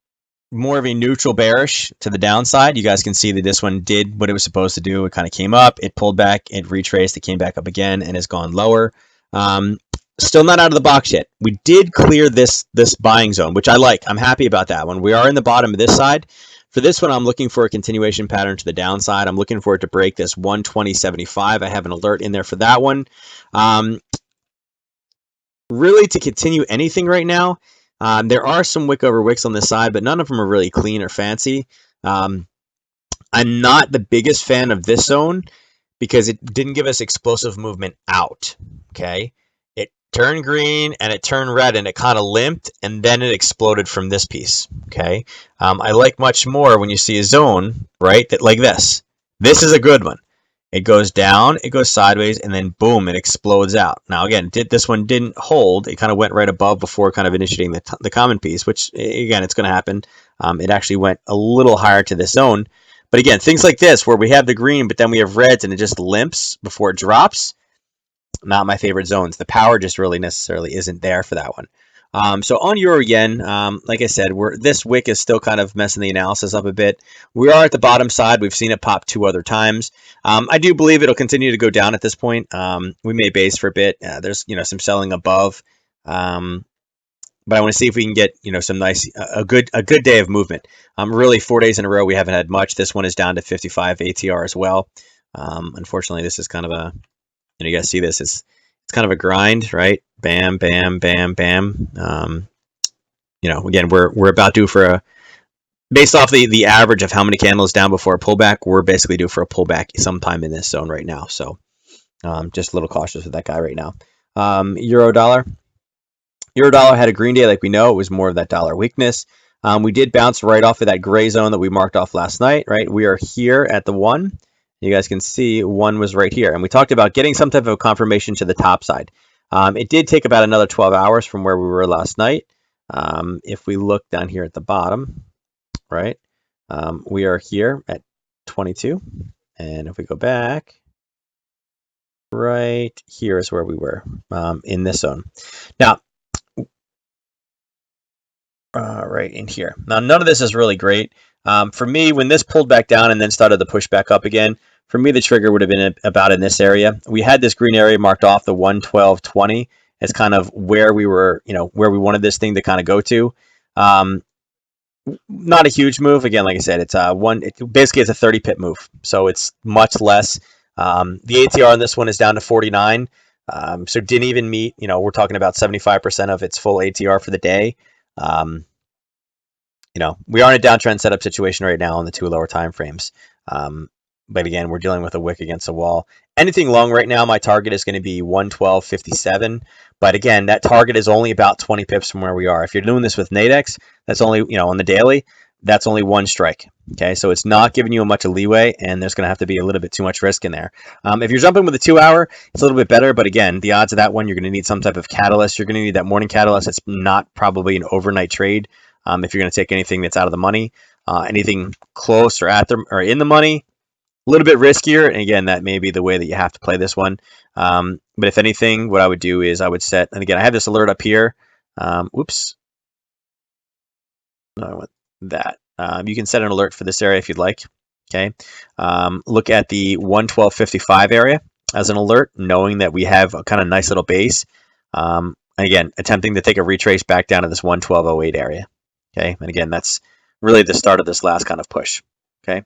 Speaker 1: more of a neutral bearish to the downside. You guys can see that this one did what it was supposed to do. It kind of came up, it pulled back, it retraced, it came back up again, and has gone lower. Still not out of the box yet. We did clear this buying zone, which I like. I'm happy about that one. We are in the bottom of this side. For this one, I'm looking for a continuation pattern to the downside. I'm looking for it to break this 120.75. I have an alert in there for that one. Really, to continue anything right now, there are some wick over wicks on this side, but none of them are really clean or fancy. I'm not the biggest fan of this zone because it didn't give us explosive movement out. Okay, it turned green and it turned red and it kind of limped and then it exploded from this piece. Okay, I like much more when you see a zone, right, that like this. This is a good one. It goes down, it goes sideways, and then boom, it explodes out. Now again, this one didn't hold. It kind of went right above before kind of initiating the common piece, which again, it's going to happen. It actually went a little higher to this zone. But again, things like this where we have the green, but then we have reds and it just limps before it drops, not my favorite zones. The power just really necessarily isn't there for that one. So on euro yen, like I said, this wick is still kind of messing the analysis up a bit. We are at the bottom side. We've seen it pop 2 other times. I do believe it'll continue to go down at this point. We may base for a bit. There's some selling above, but I want to see if we can get some nice a good day of movement. Really 4 days in a row we haven't had much. This one is down to 55 ATR as well. Unfortunately, this is kind of a you guys see this. It's kind of a grind, right? Bam, bam, bam, bam. Again, we're about due for based off the average of how many candles down before a pullback, we're basically due for a pullback sometime in this zone right now. So just a little cautious with that guy right now. Euro dollar. Euro dollar had a green day like we know. It was more of that dollar weakness. We did bounce right off of that gray zone that we marked off last night, right? We are here at the 1. You guys can see 1 was right here. And we talked about getting some type of confirmation to the top side. It did take about another 12 hours from where we were last night. If we look down here at the bottom, right, we are here at 22. And if we go back, right here is where we were in this zone. Now, right in here. Now, none of this is really great. For me, when this pulled back down and then started to push back up again, for me, the trigger would have been about in this area. We had this green area marked off the 112.20 as kind of where we were, where we wanted this thing to kind of go to. Not a huge move. Again, like I said, it's basically it's a 30 pip move, so it's much less. The ATR on this one is down to 49. So didn't even meet, we're talking about 75% of its full ATR for the day. We are in a downtrend setup situation right now on the 2 lower time frames. But again, we're dealing with a wick against a wall. Anything long right now, my target is going to be 112.57. But again, that target is only about 20 pips from where we are. If you're doing this with Nadex, that's only, on the daily, that's only 1 strike. Okay, so it's not giving you much of leeway, and there's going to have to be a little bit too much risk in there. If you're jumping with a 2 hour, it's a little bit better. But again, the odds of that one, you're going to need some type of catalyst. You're going to need that morning catalyst. It's not probably an overnight trade. If you're going to take anything that's out of the money, anything close or in the money, a little bit riskier. And again, that may be the way that you have to play this one. But if anything, what I would do is I would set, and again, I have this alert up here. Oops. No, I want that. You can set an alert for this area if you'd like. Okay. Look at the 112.55 area as an alert, knowing that we have a kind of nice little base. Again, attempting to take a retrace back down to this 112.08 area. Okay. And again, that's really the start of this last kind of push. Okay.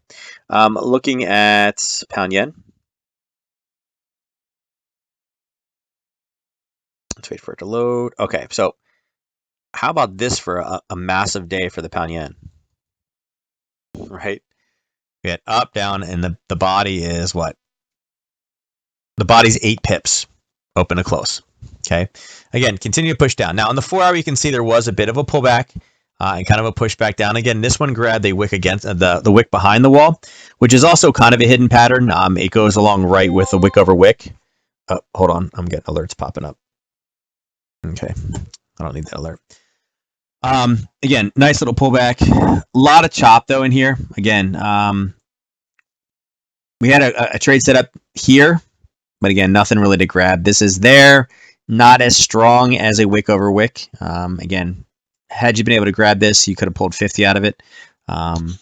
Speaker 1: Looking at pound yen. Let's wait for it to load. Okay. So how about this for a massive day for the pound yen? Right. We had up, down, and the body is what? The body's 8 pips, open to close. Okay. Again, continue to push down. Now on the 4 hour, you can see there was a bit of a pullback and kind of a push back down. Again, this one grabbed a wick against the wick behind the wall, which is also kind of a hidden pattern. It goes along right with the wick over wick. Oh, hold on. I'm getting alerts popping up. Okay. I don't need that alert. Again, nice little pullback. A lot of chop though in here. Again, we had a trade set up here, but again, nothing really to grab. This is there, not as strong as a wick over wick. Again, had you been able to grab this, you could have pulled 50 out of it. And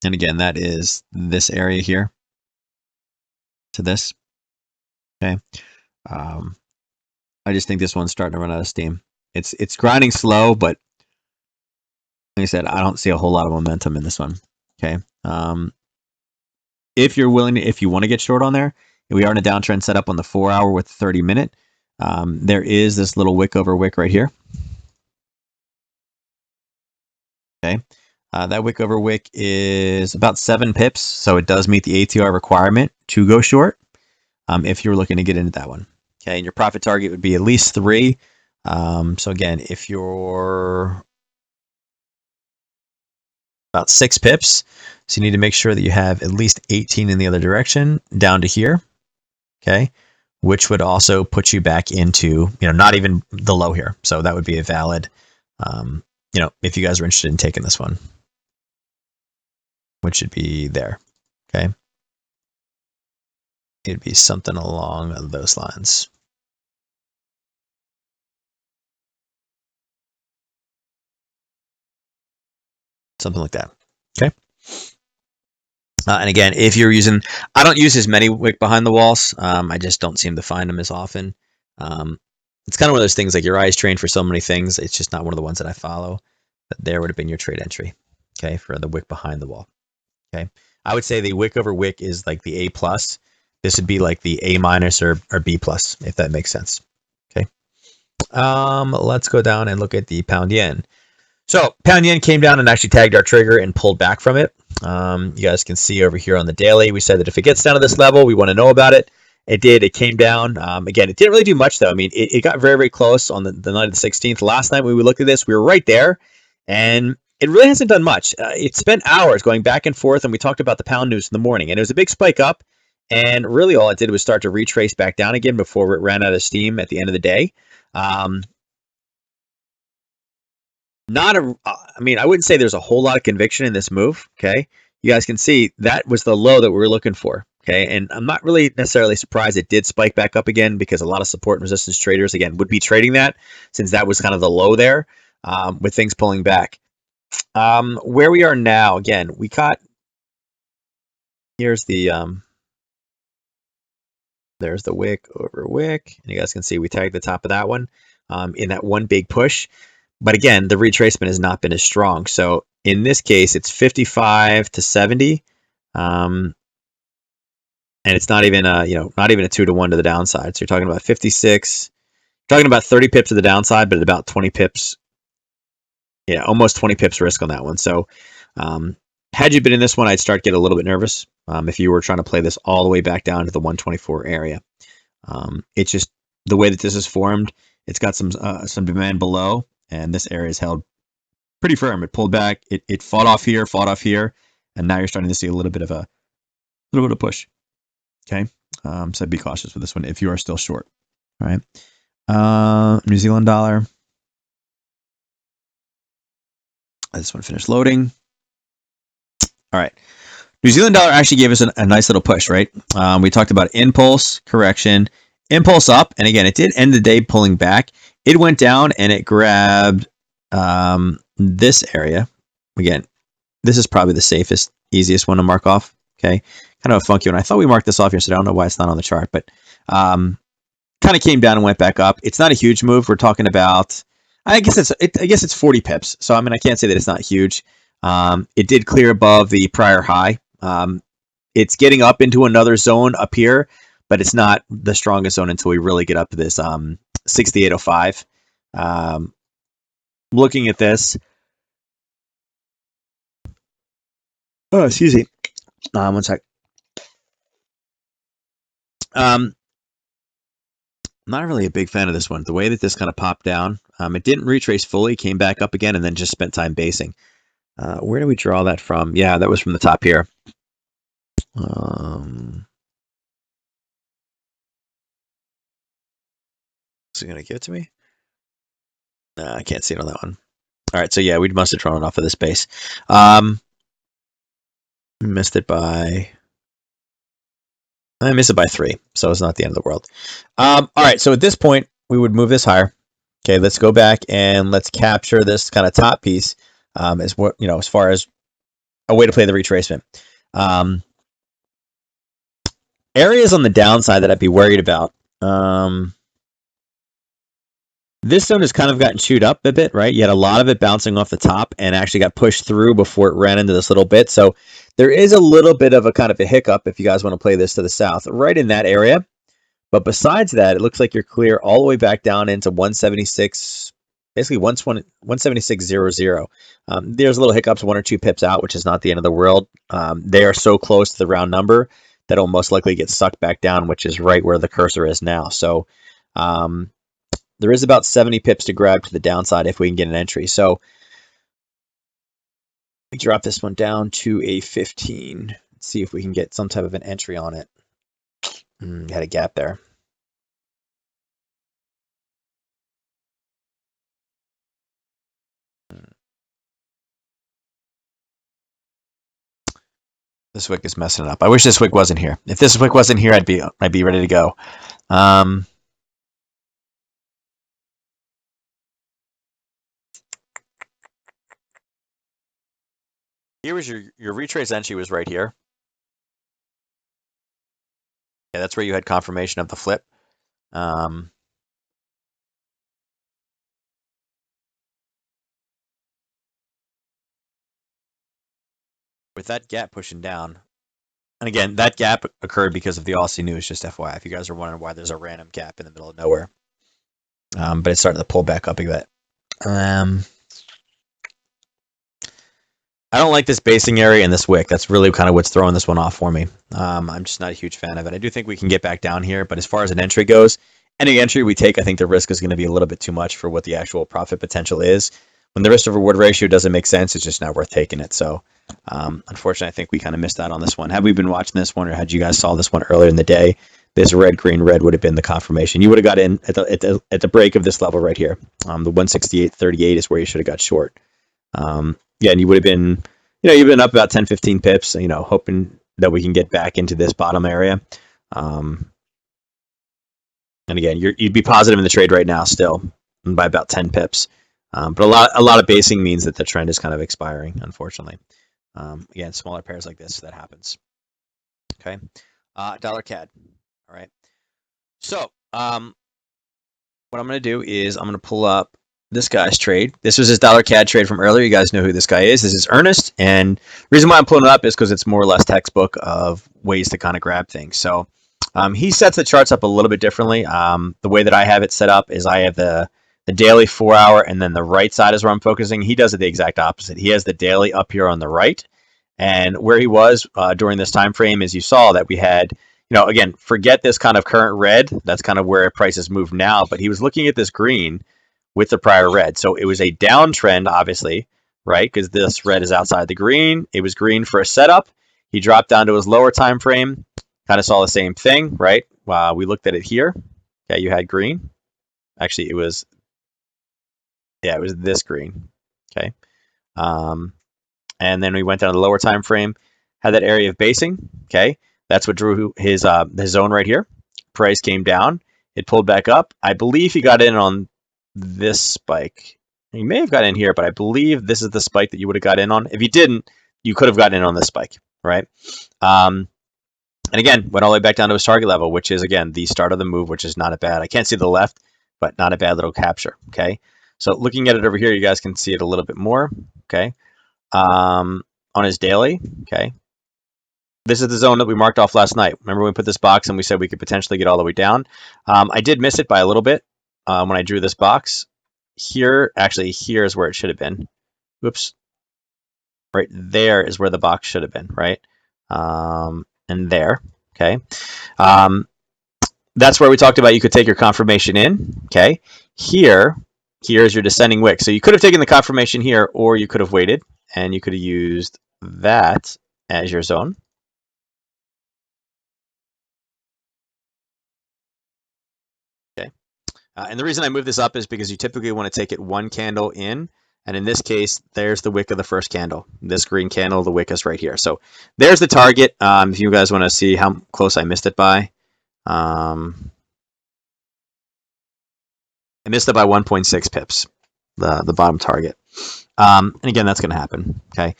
Speaker 1: again, that is this area here to this. Okay. I just think this one's starting to run out of steam. It's grinding slow, but like I said, I don't see a whole lot of momentum in this one. Okay. If you're willing to, if you want to get short on there, we are in a downtrend setup on the 4 hour with 30 minute. There is this little wick over wick right here. Okay. That wick over wick is about 7 pips, so it does meet the ATR requirement to go short if you're looking to get into that one. Okay, and your profit target would be at least 3. So again, if you're about 6 pips, so you need to make sure that you have at least 18 in the other direction down to here. Okay, which would also put you back into, not even the low here. So that would be a valid, if you guys are interested in taking this one, which should be there. Okay. It'd be something along those lines. something like that. Okay. And again, if you're using, I don't use as many wick behind the walls. I just don't seem to find them as often. Um, it's kind of one of those things like your eyes trained for so many things. It's just not one of the ones that I follow. But there would have been your trade entry, okay, for the wick behind the wall. Okay, I would say the wick over wick is like the A plus. This would be like the A minus or B plus, if that makes sense. Okay. Let's go down and look at the pound yen. So pound yen came down and actually tagged our trigger and pulled back from it. You guys can see over here on the daily, we said that if it gets down to this level, we want to know about it. It did. It came down. Again, it didn't really do much, though. I mean, it got very, very close on the night of the 16th. Last night when we looked at this, we were right there, and it really hasn't done much. It spent hours going back and forth, and we talked about the pound news in the morning, and it was a big spike up, and really all it did was start to retrace back down again before it ran out of steam at the end of the day. Um, not a, I mean, I wouldn't say there's a whole lot of conviction in this move. Okay. You guys can see that was the low that we were looking for. Okay. And I'm not really necessarily surprised it did spike back up again because a lot of support and resistance traders, again, would be trading that since that was kind of the low there with things pulling back. Where we are now, again, we caught, here's the, there's the wick over wick. And you guys can see we tagged the top of that one in that one big push. But again, the retracement has not been as strong. So in this case, it's 55 to 70. And it's not even a, not even a 2-to-1 to the downside. So you're talking about 56, talking about 30 pips to the downside, but about 20 pips. Yeah, almost 20 pips risk on that one. So had you been in this one, I'd start to get a little bit nervous if you were trying to play this all the way back down to the 124 area. It's just the way that this is formed. It's got some demand below, and this area is held pretty firm. It pulled back. It fought off here, and now you're starting to see a little bit of push. Okay, so be cautious with this one if you are still short. All right, New Zealand dollar. This one finished loading. All right, New Zealand dollar actually gave us a nice little push, right? We talked about impulse, correction, impulse up, and again, it did end the day pulling back. It went down and it grabbed this area. Again, this is probably the safest, easiest one to mark off. Okay, kind of a funky one. I thought we marked this off here, so I don't know why it's not on the chart, but kind of came down and went back up. It's not a huge move. We're talking about, I guess it's 40 pips. So I mean, I can't say that it's not huge. It did clear above the prior high. It's getting up into another zone up here, but it's not the strongest zone until we really get up to this 6805. Looking at this, oh, excuse me. One sec. I'm not really a big fan of this one. The way that this kind of popped down, it didn't retrace fully, came back up again, and then just spent time basing. Where do we draw that from? Yeah, that was from the top here. Is it going to give it to me? Nah, I can't see it on that one. All right, so yeah, we must have drawn it off of this base. Missed it by... I missed it by 3, so it's not the end of the world. All right, so at this point, we would move this higher. Okay, let's go back and let's capture this kind of top piece as what, as far as a way to play the retracement. Areas on the downside that I'd be worried about. This zone has kind of gotten chewed up a bit, right? You had a lot of it bouncing off the top and actually got pushed through before it ran into this little bit. So there is a little bit of a kind of a hiccup if you guys want to play this to the south, right in that area. But besides that, it looks like you're clear all the way back down into 176, basically 176.00. There's little hiccups, 1 or 2 pips out, which is not the end of the world. They are so close to the round number that it'll most likely get sucked back down, which is right where the cursor is now. So there is about 70 pips to grab to the downside if we can get an entry. So we drop this one down to a 15. Let's see if we can get some type of an entry on it. Had a gap there. This wick is messing it up. I wish this wick wasn't here. If this wick wasn't here, I'd be ready to go. Here was your retrace entry was right here. Yeah, that's where you had confirmation of the flip. Um, with that gap pushing down, and again, that gap occurred because of the Aussie news, just FYI, if you guys are wondering why there's a random gap in the middle of nowhere. But it started to pull back up a bit. I don't like this basing area and this wick. That's really kind of what's throwing this one off for me. I'm just not a huge fan of it. I do think we can get back down here, but as far as an entry goes, any entry we take, I think the risk is going to be a little bit too much for what the actual profit potential is. When the risk to reward ratio doesn't make sense, it's just not worth taking it. So, unfortunately, I think we kind of missed out on this one. Had we been watching this one, or had you guys saw this one earlier in the day, this red, green, red would have been the confirmation. You would have got in at the break of this level right here. The 168.38 is where you should have got short. Yeah, and you would have been, you've been up about 10, 15 pips, hoping that we can get back into this bottom area. And again, you'd be positive in the trade right now still by about 10 pips. But a lot of basing means that the trend is kind of expiring, unfortunately. Again, smaller pairs like this, that happens. Okay. Dollar CAD. All right. So, what I'm going to do is I'm going to pull up this guy's trade. This was his dollar CAD trade from earlier. You guys know who this guy is. This is Ernest. And the reason why I'm pulling it up is because it's more or less textbook of ways to kind of grab things. So he sets the charts up a little bit differently. The way that I have it set up is I have the daily 4 hour, and then the right side is where I'm focusing. He does it the exact opposite. He has the daily up here on the right. And where he was during this time frame is you saw that we had, again, forget this kind of current red. That's kind of where prices move now. But he was looking at this green with the prior red. So it was a downtrend, obviously, right? Because this red is outside the green. It was green for a setup. He dropped down to his lower time frame. Kind of saw the same thing, right? We looked at it here. Yeah, you had green. Actually, it was this green. Okay. And then we went down to the lower time frame, had that area of basing. Okay, that's what drew his zone right here. Price came down, it pulled back up. I believe he got in on this spike. He may have got in here, but I believe this is the spike that you would have got in on. If you didn't, you could have gotten in on this spike, right? And again, went all the way back down to his target level, which is again the start of the move, which is not a bad. I can't see the left, but not a bad little capture. Okay, so looking at it over here, you guys can see it a little bit more. Okay. On his daily, okay. This is the zone that we marked off last night. Remember when we put this box and we said we could potentially get all the way down? I did miss it by a little bit when I drew this box. Here, actually, here is where it should have been. Whoops. Right there is where the box should have been, right? And there, okay. That's where we talked about you could take your confirmation in, okay. Here is your descending wick. So you could have taken the confirmation here, or you could have waited, and you could have used that as your zone. Okay. And the reason I move this up is because you typically want to take it one candle in, and in this case, there's the wick of the first candle. This green candle, the wick is right here. So there's the target. If you guys want to see how close I missed it by, I missed it by 1.6 pips, the bottom target. And again, that's going to happen. Okay.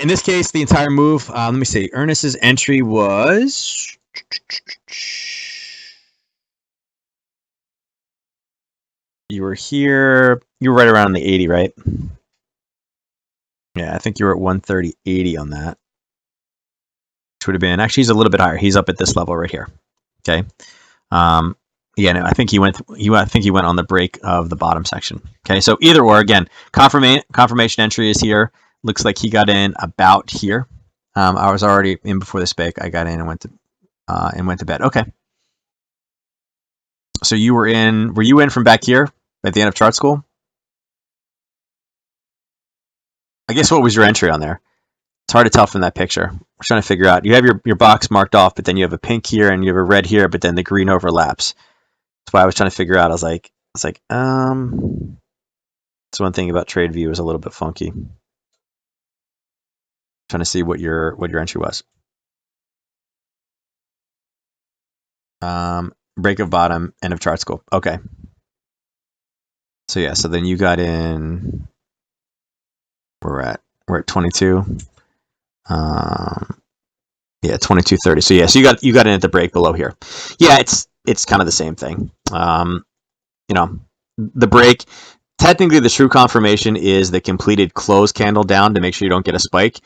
Speaker 1: In this case, the entire move, let me see. Ernest's entry was. You were here. You were right around the 80, right? Yeah, I think you were at 130.80 on that. Which would have been, actually, he's a little bit higher. He's up at this level right here. Okay. Yeah, no, I think he went on the break of the bottom section. Okay, so either or, again, confirmation entry is here. Looks like he got in about here. I was already in before the spike. I got in and went to bed. Okay. So you were in. Were you in from back here at the end of chart school? I guess what was your entry on there? It's hard to tell from that picture. We're trying to figure out. You have your box marked off, but then you have a pink here and you have a red here, but then the green overlaps. That's why I was trying to figure out. I was like, that's one thing about TradeView is a little bit funky. Trying to see what your entry was. Break of bottom, end of chart school. Okay. So yeah, so then you got in. Where we're at. We're at 22. Yeah, 22.30. So yeah, so you got in at the break below here. Yeah, it's kind of the same thing. You know, the break. Technically, the true confirmation is the completed close candle down to make sure you don't get a spike.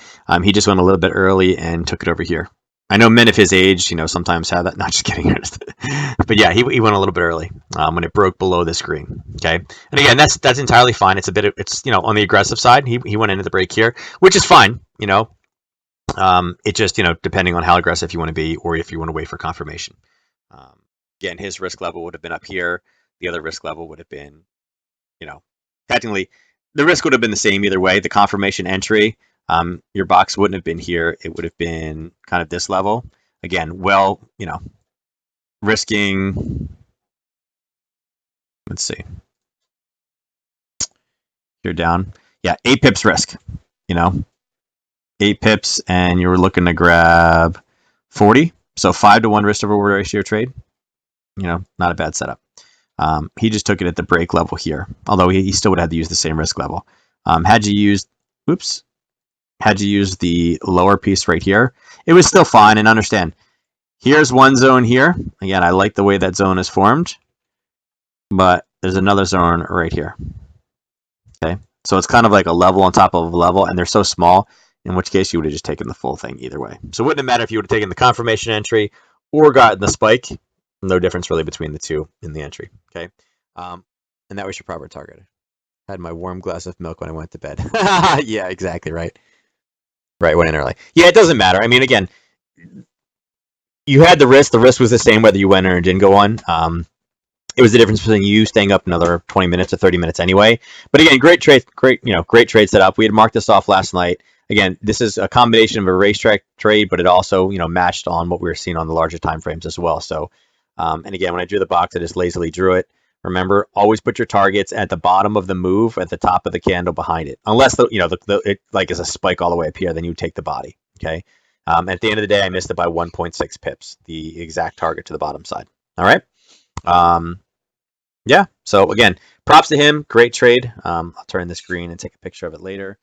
Speaker 1: He just went a little bit early and took it over here. I know men of his age, sometimes have that. Not just kidding. But yeah, he went a little bit early when it broke below this green. Okay, and again, that's entirely fine. It's on the aggressive side. He went into the break here, which is fine. It just depending on how aggressive you want to be or if you want to wait for confirmation. Again, his risk level would have been up here. The other risk level would have been, technically, the risk would have been the same either way. The confirmation entry, your box wouldn't have been here. It would have been kind of this level. Again, risking, let's see, you're down. Yeah, 8 pips risk, 8 pips, and you were looking to grab 40. So 5-to-1 risk to reward ratio trade. Not a bad setup. He just took it at the break level here, although he still would have to use the same risk level. Had you used the lower piece right here, it was still fine. And understand, here's one zone here. Again, I like the way that zone is formed, but there's another zone right here. Okay, so it's kind of like a level on top of a level, and they're so small, in which case you would have just taken the full thing either way. So it wouldn't have mattered if you would have taken the confirmation entry or gotten the spike. No difference really between the two in the entry. Okay, and that was your proper target. Had my warm glass of milk when I went to bed. Yeah, exactly right. Right, went in early. Yeah, it doesn't matter. I mean, again, you had the risk. The risk was the same whether you went in or didn't go on. It was the difference between you staying up another 20 minutes or 30 minutes anyway. But again, great trade setup. We had marked this off last night. Again, this is a combination of a racetrack trade, but it also matched on what we were seeing on the larger time frames as well. So, and again, when I drew the box, I just lazily drew it. Remember, always put your targets at the bottom of the move, at the top of the candle behind it. Unless it is a spike all the way up here, then you take the body. Okay. At the end of the day, I missed it by 1.6 pips, the exact target to the bottom side. All right. Yeah. So again, props to him. Great trade. I'll turn this green and take a picture of it later.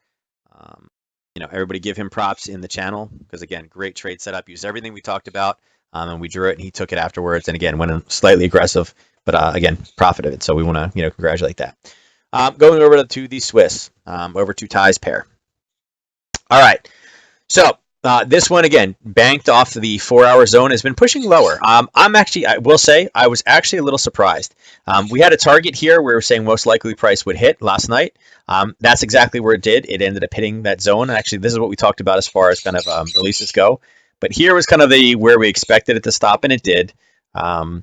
Speaker 1: Everybody give him props in the channel because again, great trade setup. Used everything we talked about, and we drew it, and he took it afterwards. And again, went in slightly aggressive, but again, profited it. So we want to congratulate that. Going over to the Swiss, over to Ty's pair. All right. So this one, again, banked off the 4-hour zone, has been pushing lower. I will say, I was actually a little surprised. We had a target here where we were saying most likely price would hit last night. That's exactly where it did. It ended up hitting that zone. Actually, this is what we talked about as far as kind of releases go. But here was kind of where we expected it to stop, and it did. I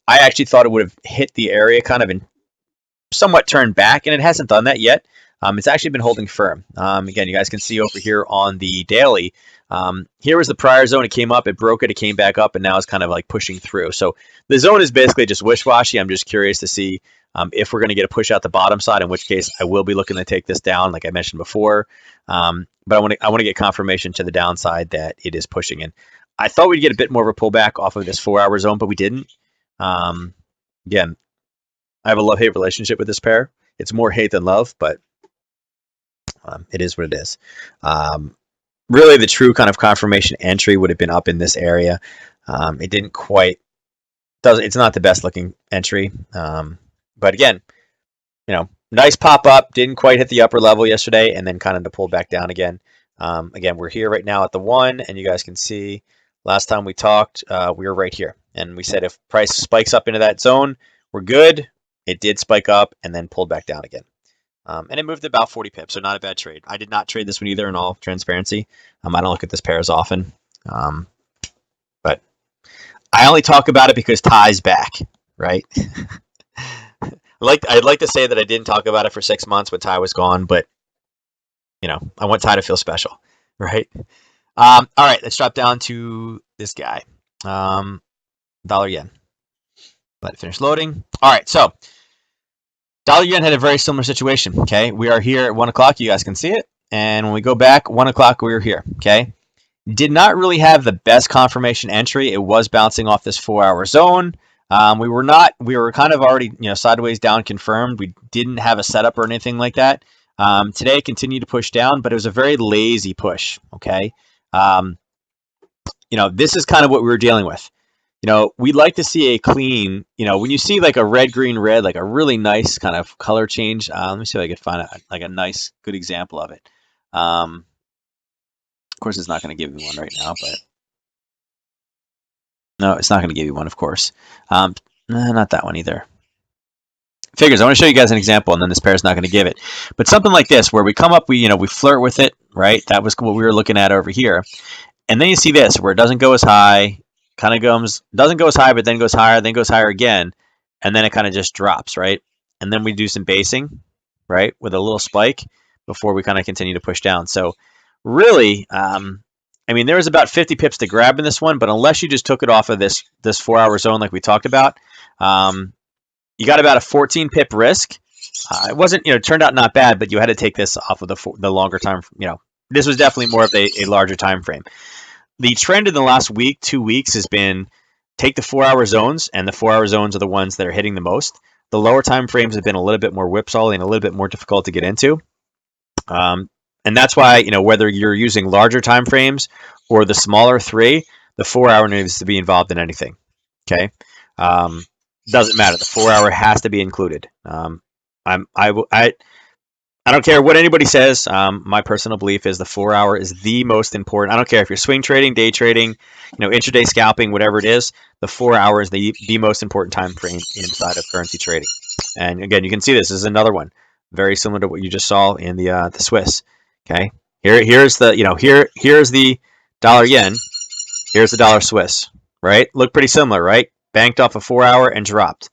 Speaker 1: actually thought it would have hit the area kind of and somewhat turned back, and it hasn't done that yet. It's actually been holding firm. Again, you guys can see over here on the daily. Here was the prior zone. It came up, it broke it, it came back up, and now it's kind of like pushing through. So the zone is basically just wish-washy. I'm just curious to see if we're going to get a push out the bottom side, in which case I will be looking to take this down, like I mentioned before. But I want to get confirmation to the downside that it is pushing in. I thought we'd get a bit more of a pullback off of this 4-hour zone, but we didn't. Again, I have a love-hate relationship with this pair. It's more hate than love, but it is what it is. Really, the true kind of confirmation entry would have been up in this area. It didn't quite. It's not the best looking entry, but again, nice pop up. Didn't quite hit the upper level yesterday, and then kind of to pull back down again. Again, we're here right now at the 1, and you guys can see last time we talked, we were right here, and we said if price spikes up into that zone, we're good. It did spike up and then pulled back down again. And it moved about 40 pips, so not a bad trade. I did not trade this one either, in all transparency. I don't look at this pair as often. But I only talk about it because Ty's back, right? I'd like to say that I didn't talk about it for 6 months when Ty was gone, but I want Ty to feel special, right? All right, let's drop down to this guy. Dollar yen. Let it finish loading. All right, so dollar yen had a very similar situation. Okay, we are here at 1 o'clock. You guys can see it. And when we go back 1 o'clock, we were here. Okay, did not really have the best confirmation entry. It was bouncing off this 4-hour zone. We were kind of already sideways down confirmed. We didn't have a setup or anything like that. Today it continued to push down, but it was a very lazy push. Okay, this is kind of what we were dealing with. We'd like to see a clean, when you see like a red, green, red, like a really nice kind of color change. Let me see if I could find like a nice, good example of it. Of course, it's not going to give me one right now, but no, it's not going to give you one, of course. Not that one either. Figures. I want to show you guys an example, and then this pair is not going to give it. But something like this, where we come up, we flirt with it, right? That was what we were looking at over here. And then you see this, where it doesn't go as high, doesn't go as high, but then goes higher, then goes higher again, and then it kind of just drops, right? And then we do some basing, right, with a little spike before we kind of continue to push down. So really, there was about 50 pips to grab in this one, but unless you just took it off of this 4-hour zone like we talked about, you got about a 14 pip risk. It wasn't, it turned out not bad, but you had to take this off of the longer time. This was definitely more of a larger time frame. The trend in the last week, 2 weeks, has been take the 4-hour zones, and the 4-hour zones are the ones that are hitting the most. The lower time frames have been a little bit more whipsaw and a little bit more difficult to get into. And that's why, whether you're using larger time frames or the smaller 3, the 4-hour needs to be involved in anything. Okay, doesn't matter. The 4-hour has to be included. I don't care what anybody says. My personal belief is the 4-hour is the most important. I don't care if you're swing trading, day trading, intraday scalping, whatever it is. The 4-hour is the most important time frame inside of currency trading. And again, you can see this is another one, very similar to what you just saw in the Swiss. Okay, here's the here's the dollar yen. Here's the dollar Swiss. Right, look pretty similar, right? Banked off a 4-hour and dropped.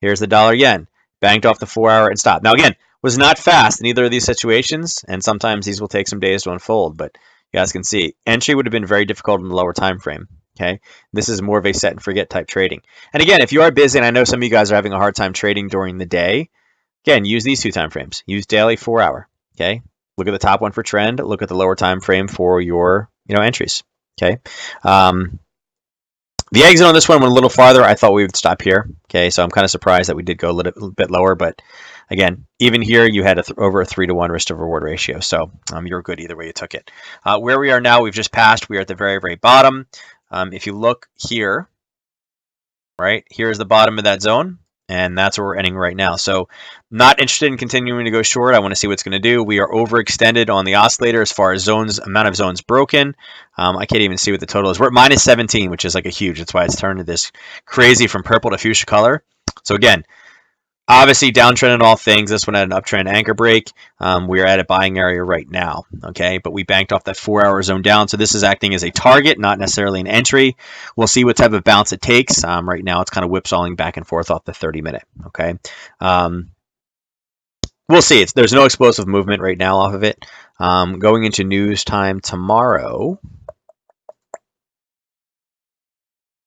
Speaker 1: Here's the dollar yen, banked off the 4-hour and stopped. Now again, was not fast in either of these situations, and sometimes these will take some days to unfold, but you guys can see entry would have been very difficult in the lower time frame. Okay, this is more of a set and forget type trading. And again, if you are busy, and I know some of you guys are having a hard time trading during the day, again, use these 2 time frames. Use daily, 4-hour. Okay, look at the top one for trend. Look at the lower time frame for your entries. Okay. The exit on this one went a little farther. I thought we would stop here. Okay, so I'm kind of surprised that we did go a little bit lower, but again, even here you had over a 3-to-1 risk to reward ratio, so you're good either way you took it. Where we are now, we've just passed. We are at the very, very bottom. If you look here, right, here's the bottom of that zone, and that's where we're ending right now. So not interested in continuing to go short. I want to see what's going to do. We are overextended on the oscillator as far as amount of zones broken. I can't even see what the total is. We're at minus 17, which is like a huge. That's why it's turned to this crazy from purple to fuchsia color. So again, obviously downtrend in all things. This one had an uptrend anchor break. We are at a buying area right now, okay? But we banked off that 4-hour zone down, so this is acting as a target, not necessarily an entry. We'll see what type of bounce it takes. Right now, it's kind of whipsawing back and forth off the 30-minute, okay? We'll see. There's no explosive movement right now off of it. Going into news time tomorrow,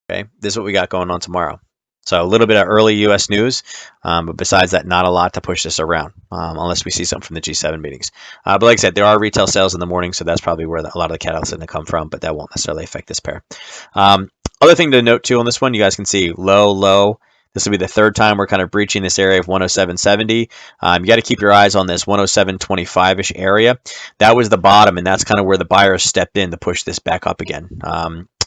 Speaker 1: okay? This is what we got going on tomorrow. So a little bit of early U.S. news, but besides that, not a lot to push this around, unless we see something from the G7 meetings. But like I said, there are retail sales in the morning, so that's probably where a lot of the catalysts are going to come from, but that won't necessarily affect this pair. Other thing to note, too, on this one, you guys can see low, low. This will be the 3rd time we're kind of breaching this area of 107.70. You got to keep your eyes on this 107.25-ish area. That was the bottom, and that's kind of where the buyers stepped in to push this back up again.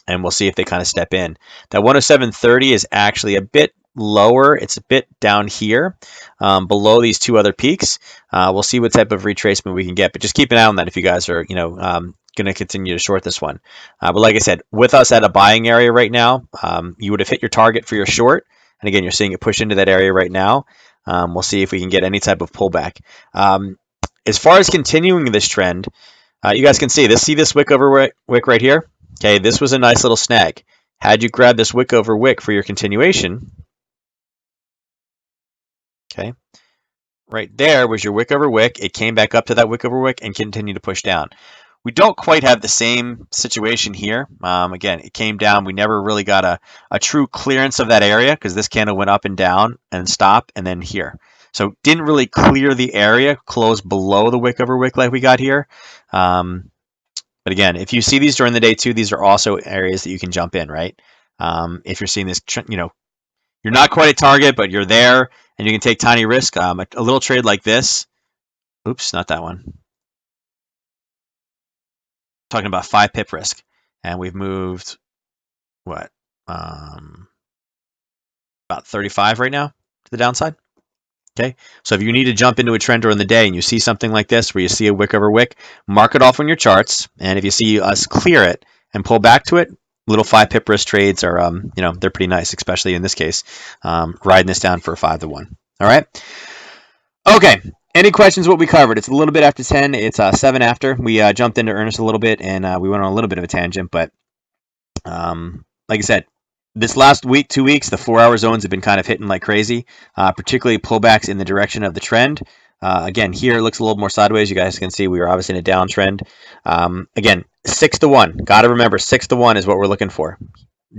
Speaker 1: And we'll see if they kind of step in. That 107.30 is actually a bit lower. It's a bit down here below these 2 other peaks. We'll see what type of retracement we can get, but just keep an eye on that if you guys are, going to continue to short this one. But like I said, with us at a buying area right now, you would have hit your target for your short. And again, you're seeing it push into that area right now. We'll see if we can get any type of pullback. As far as continuing this trend, you guys can see this wick over wick right here. Okay, this was a nice little snag. Had you grabbed this wick over wick for your continuation, okay, right there was your wick over wick. It came back up to that wick over wick and continued to push down. We don't quite have the same situation here. Again, it came down. We never really got a true clearance of that area because this candle went up and down and stopped and then here. So didn't really clear the area, closed below the wick over wick like we got here. But again, if you see these during the day too, these are also areas that you can jump in, right? If you're seeing this, you're not quite at target, but you're there and you can take tiny risk. A little trade like this Oops, not that one. Talking about 5 pip risk, and we've moved what about 35 right now to the downside. Okay, so if you need to jump into a trend during the day and you see something like this where you see a wick over wick, mark it off on your charts, and if you see us clear it and pull back to it, little 5 pip risk trades are they're pretty nice, especially in this case, riding this down for a 5 to 1. All right. Okay. Any questions? What we covered? It's a little bit after 10. It's 7 after. We jumped into earnest a little bit and we went on a little bit of a tangent, but like I said, this last week, 2 weeks, the 4-hour zones have been kind of hitting like crazy, particularly pullbacks in the direction of the trend. Again, here it looks a little more sideways. You guys can see we were obviously in a downtrend. Again, 6 to 1. Got to remember, 6 to 1 is what we're looking for.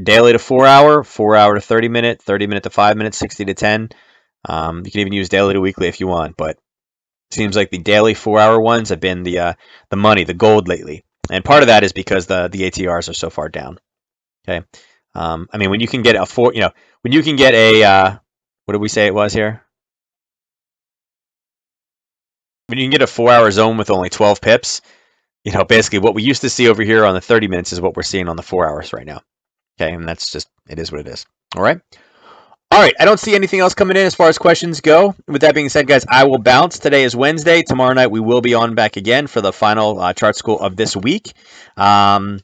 Speaker 1: Daily to 4-hour, 4-hour to 30 minute, 30 minute to 5 minutes, 60 to 10. You can even use daily to weekly if you want, but it seems like the daily 4-hour ones have been the money, the gold lately. And part of that is because the ATRs are so far down. Okay. I mean, when you can get a when you can get a, what did we say it was here? When you can get a 4-hour zone with only 12 pips, basically what we used to see over here on the 30 minutes is what we're seeing on the 4 hours right now. Okay. And that's just, it is what it is. All right. All right. I don't see anything else coming in as far as questions go. With that being said, guys, I will bounce. Today is Wednesday. Tomorrow night we will be on back again for the final chart school of this week. I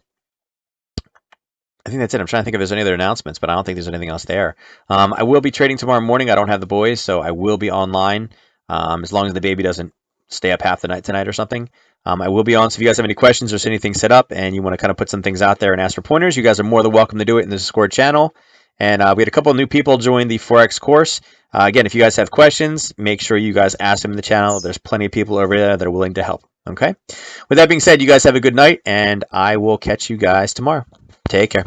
Speaker 1: think that's it. I'm trying to think if there's any other announcements, but I don't think there's anything else there. I will be trading tomorrow morning. I don't have the boys, so I will be online as long as the baby doesn't stay up half the night tonight or something. I will be on, so if you guys have any questions or see anything set up and you want to kind of put some things out there and ask for pointers, you guys are more than welcome to do it in the Discord channel. And we had a couple of new people join the forex course. Again, if you guys have questions, make sure you guys ask them in the channel. There's plenty of people over there that are willing to help. Okay. With that being said, you guys have a good night, and I will catch you guys tomorrow. Take care.